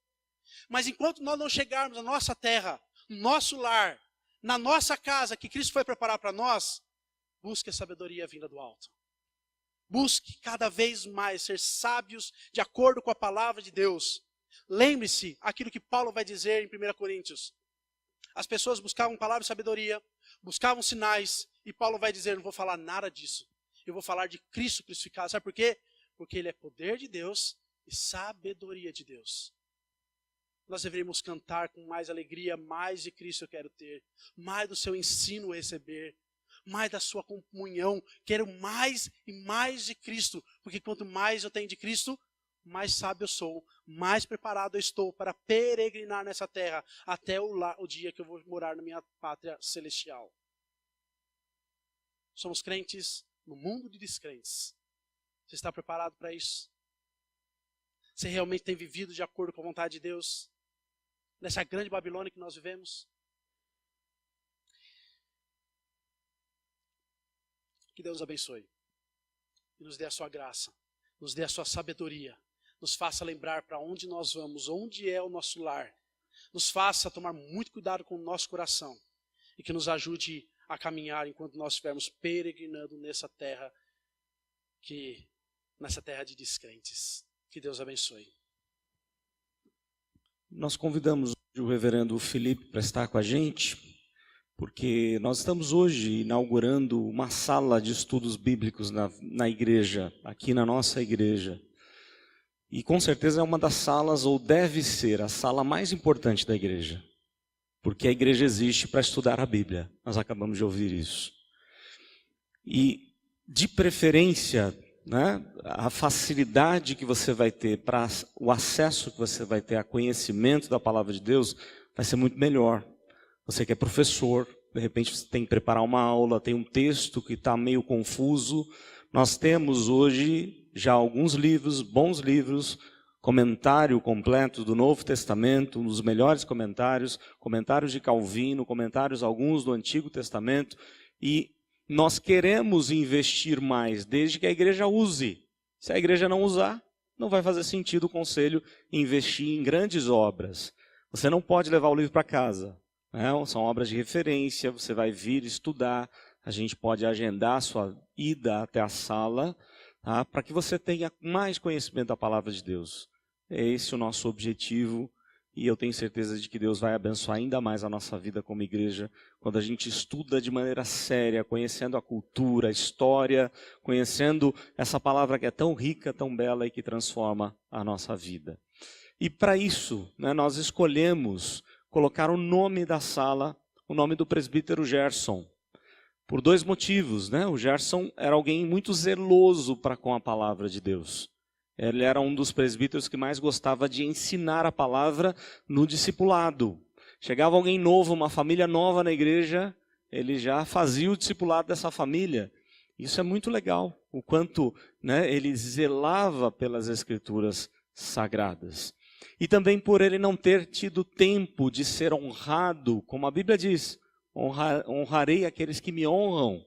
[SPEAKER 1] Mas enquanto nós não chegarmos na nossa terra, no nosso lar, na nossa casa que Cristo foi preparar para nós, busque a sabedoria vinda do alto. Busque cada vez mais ser sábios de acordo com a palavra de Deus. Lembre-se aquilo que Paulo vai dizer em 1 Coríntios. As pessoas buscavam palavra de sabedoria, buscavam sinais, e Paulo vai dizer, não vou falar nada disso. Eu vou falar de Cristo crucificado. Sabe por quê? Porque ele é poder de Deus e sabedoria de Deus. Nós deveríamos cantar com mais alegria, mais de Cristo eu quero ter, mais do seu ensino receber, mais da sua comunhão, quero mais e mais de Cristo, porque quanto mais eu tenho de Cristo, mais sábio eu sou, mais preparado eu estou para peregrinar nessa terra, até o dia que eu vou morar na minha pátria celestial. Somos crentes no mundo de descrentes. Você está preparado para isso? Você realmente tem vivido de acordo com a vontade de Deus? Nessa grande Babilônia que nós vivemos? Que Deus abençoe. E nos dê a sua graça. Nos dê a sua sabedoria. Nos faça lembrar para onde nós vamos, onde é o nosso lar. Nos faça tomar muito cuidado com o nosso coração. E que nos ajude a caminhar enquanto nós estivermos peregrinando nessa terra de descrentes. Que Deus abençoe.
[SPEAKER 2] Nós convidamos o reverendo Felipe para estar com a gente, porque nós estamos hoje inaugurando uma sala de estudos bíblicos na igreja, aqui na nossa igreja. E com certeza é uma das salas, ou deve ser, a sala mais importante da igreja. Porque a igreja existe para estudar a Bíblia. Nós acabamos de ouvir isso. E, de preferência, né, a facilidade que você vai ter, para o acesso que você vai ter a conhecimento da palavra de Deus, vai ser muito melhor. Você que é professor, de repente você tem que preparar uma aula, tem um texto que está meio confuso. Nós temos hoje já alguns livros, bons livros, comentário completo do Novo Testamento, um dos melhores comentários, comentários de Calvino, comentários alguns do Antigo Testamento, e nós queremos investir mais, desde que a igreja use. Se a igreja não usar, não vai fazer sentido o conselho investir em grandes obras. Você não pode levar o livro para casa, né? São obras de referência, você vai vir estudar, a gente pode agendar a sua ida até a sala, tá? Para que você tenha mais conhecimento da palavra de Deus. É esse o nosso objetivo, e eu tenho certeza de que Deus vai abençoar ainda mais a nossa vida como igreja, quando a gente estuda de maneira séria, conhecendo a cultura, a história, conhecendo essa palavra que é tão rica, tão bela e que transforma a nossa vida. E para isso, né, nós escolhemos colocar o nome da sala, o nome do presbítero Gerson, por dois motivos, né? O Gerson era alguém muito zeloso para com a palavra de Deus. Ele era um dos presbíteros que mais gostava de ensinar a palavra no discipulado. Chegava alguém novo, uma família nova na igreja, ele já fazia o discipulado dessa família. Isso é muito legal, o quanto, né, ele zelava pelas escrituras sagradas. E também por ele não ter tido tempo de ser honrado, como a Bíblia diz, honrarei aqueles que me honram,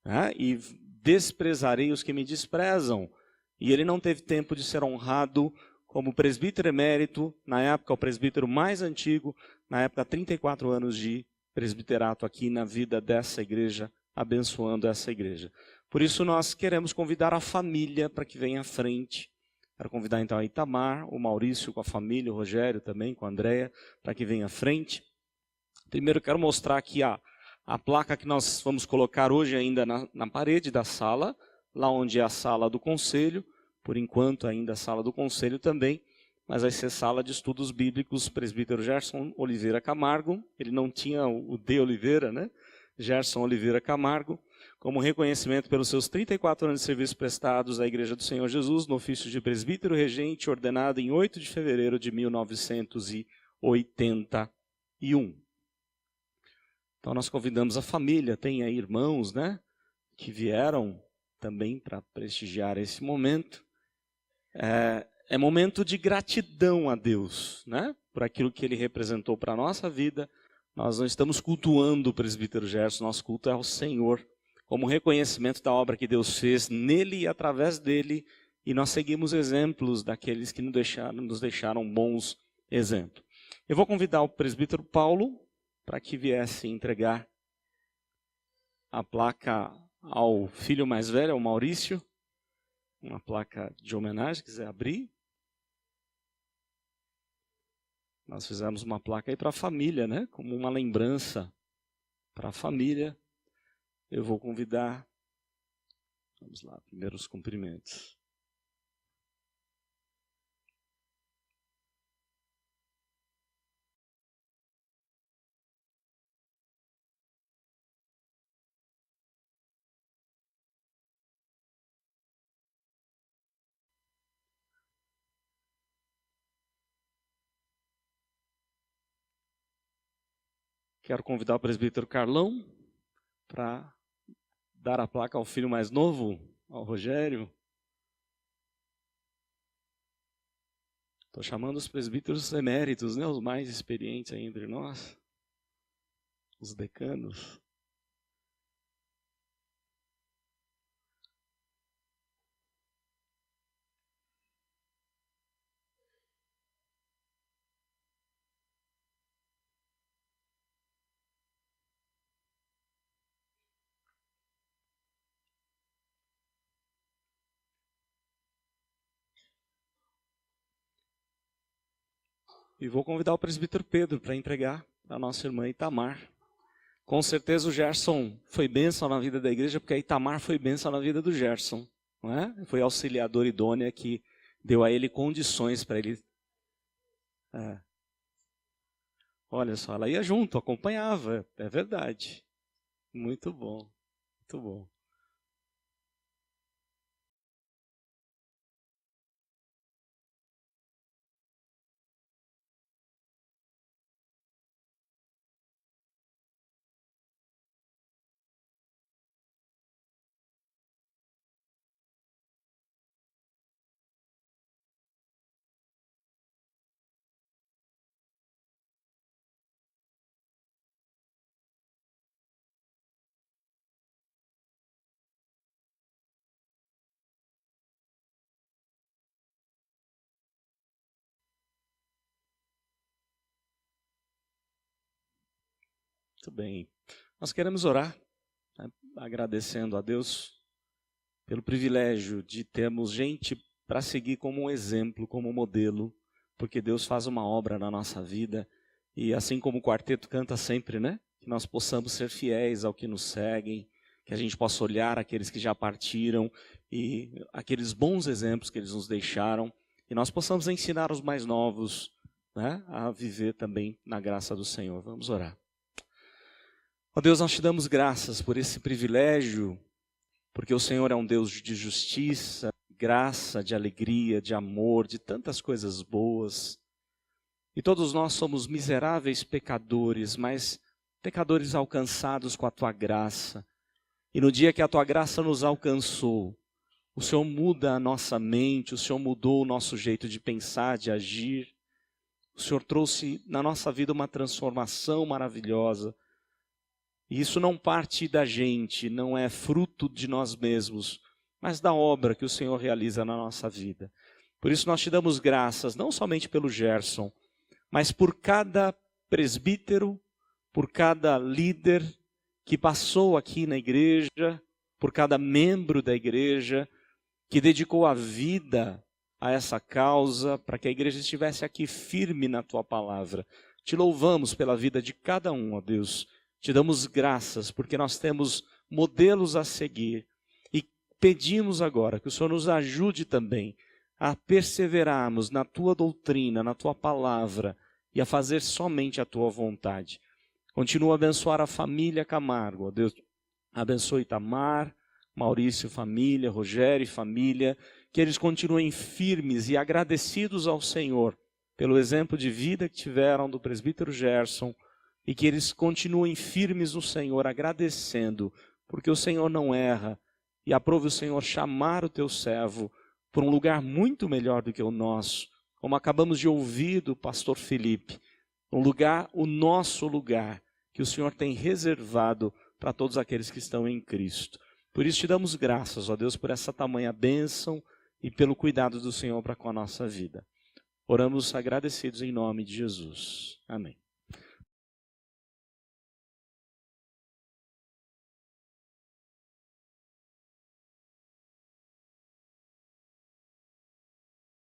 [SPEAKER 2] né, e desprezarei os que me desprezam. E ele não teve tempo de ser honrado como presbítero emérito, na época o presbítero mais antigo, na época 34 anos de presbiterato aqui na vida dessa igreja, abençoando essa igreja. Por isso nós queremos convidar a família para que venha à frente. Quero convidar então a Itamar, o Maurício com a família, o Rogério também com a Andréia, para que venha à frente. Primeiro quero mostrar aqui a placa que nós vamos colocar hoje ainda na parede da sala, lá onde é a sala do conselho, por enquanto ainda a sala do conselho também, mas vai ser sala de estudos bíblicos, presbítero Gerson Oliveira Camargo, ele não tinha o D. Oliveira, né? Gerson Oliveira Camargo, como reconhecimento pelos seus 34 anos de serviço prestados à Igreja do Senhor Jesus, no ofício de presbítero regente, ordenado em 8 de fevereiro de 1981. Então nós convidamos a família, tem aí irmãos, né, que vieram também para prestigiar esse momento. É momento de gratidão a Deus, né? Por aquilo que Ele representou para a nossa vida. Nós não estamos cultuando o presbítero Gerson, nosso culto é ao Senhor, como reconhecimento da obra que Deus fez nele e através dele, e nós seguimos exemplos daqueles que nos deixaram bons exemplos. Eu vou convidar o presbítero Paulo para que viesse entregar a placa ao filho mais velho, ao Maurício, uma placa de homenagem, quiser abrir. Nós fizemos uma placa aí para a família, né? Como uma lembrança para a família. Eu vou convidar, vamos lá, primeiro os cumprimentos. Quero convidar o presbítero Carlão para dar a placa ao filho mais novo, ao Rogério. Estou chamando os presbíteros eméritos, né, os mais experientes aí entre nós, os decanos. E vou convidar o presbítero Pedro para entregar para a nossa irmã Itamar. Com certeza o Gerson foi bênção na vida da igreja, porque a Itamar foi bênção na vida do Gerson. Não é? Foi auxiliador idônea que deu a ele condições para ele... Olha só, ela ia junto, acompanhava, é verdade. Muito bom, muito bom. Muito bem. Nós queremos orar, né, agradecendo a Deus pelo privilégio de termos gente para seguir como um exemplo, como um modelo, porque Deus faz uma obra na nossa vida e assim como o quarteto canta sempre, né? Que nós possamos ser fiéis ao que nos seguem, que a gente possa olhar aqueles que já partiram e aqueles bons exemplos que eles nos deixaram e nós possamos ensinar os mais novos, né, a viver também na graça do Senhor. Vamos orar. Ó Deus, nós te damos graças por esse privilégio, porque o Senhor é um Deus de justiça, de graça, de alegria, de amor, de tantas coisas boas. E todos nós somos miseráveis pecadores, mas pecadores alcançados com a tua graça. E no dia que a tua graça nos alcançou, o Senhor muda a nossa mente, o Senhor mudou o nosso jeito de pensar, de agir. O Senhor trouxe na nossa vida uma transformação maravilhosa. E isso não parte da gente, não é fruto de nós mesmos, mas da obra que o Senhor realiza na nossa vida. Por isso nós te damos graças, não somente pelo Gerson, mas por cada presbítero, por cada líder que passou aqui na igreja, por cada membro da igreja, que dedicou a vida a essa causa, para que a igreja estivesse aqui firme na tua palavra. Te louvamos pela vida de cada um, ó Deus. Te damos graças porque nós temos modelos a seguir e pedimos agora que o Senhor nos ajude também a perseverarmos na tua doutrina, na tua palavra e a fazer somente a tua vontade. Continua a abençoar a família Camargo, ó Deus. Abençoe Itamar, Maurício, família, Rogério e família, que eles continuem firmes e agradecidos ao Senhor pelo exemplo de vida que tiveram do presbítero Gerson, e que eles continuem firmes no Senhor, agradecendo, porque o Senhor não erra. E aprove o Senhor chamar o teu servo por um lugar muito melhor do que o nosso. Como acabamos de ouvir do pastor Felipe. Um lugar, o nosso lugar, que o Senhor tem reservado para todos aqueles que estão em Cristo. Por isso te damos graças, ó Deus, por essa tamanha bênção e pelo cuidado do Senhor para com a nossa vida. Oramos agradecidos em nome de Jesus. Amém.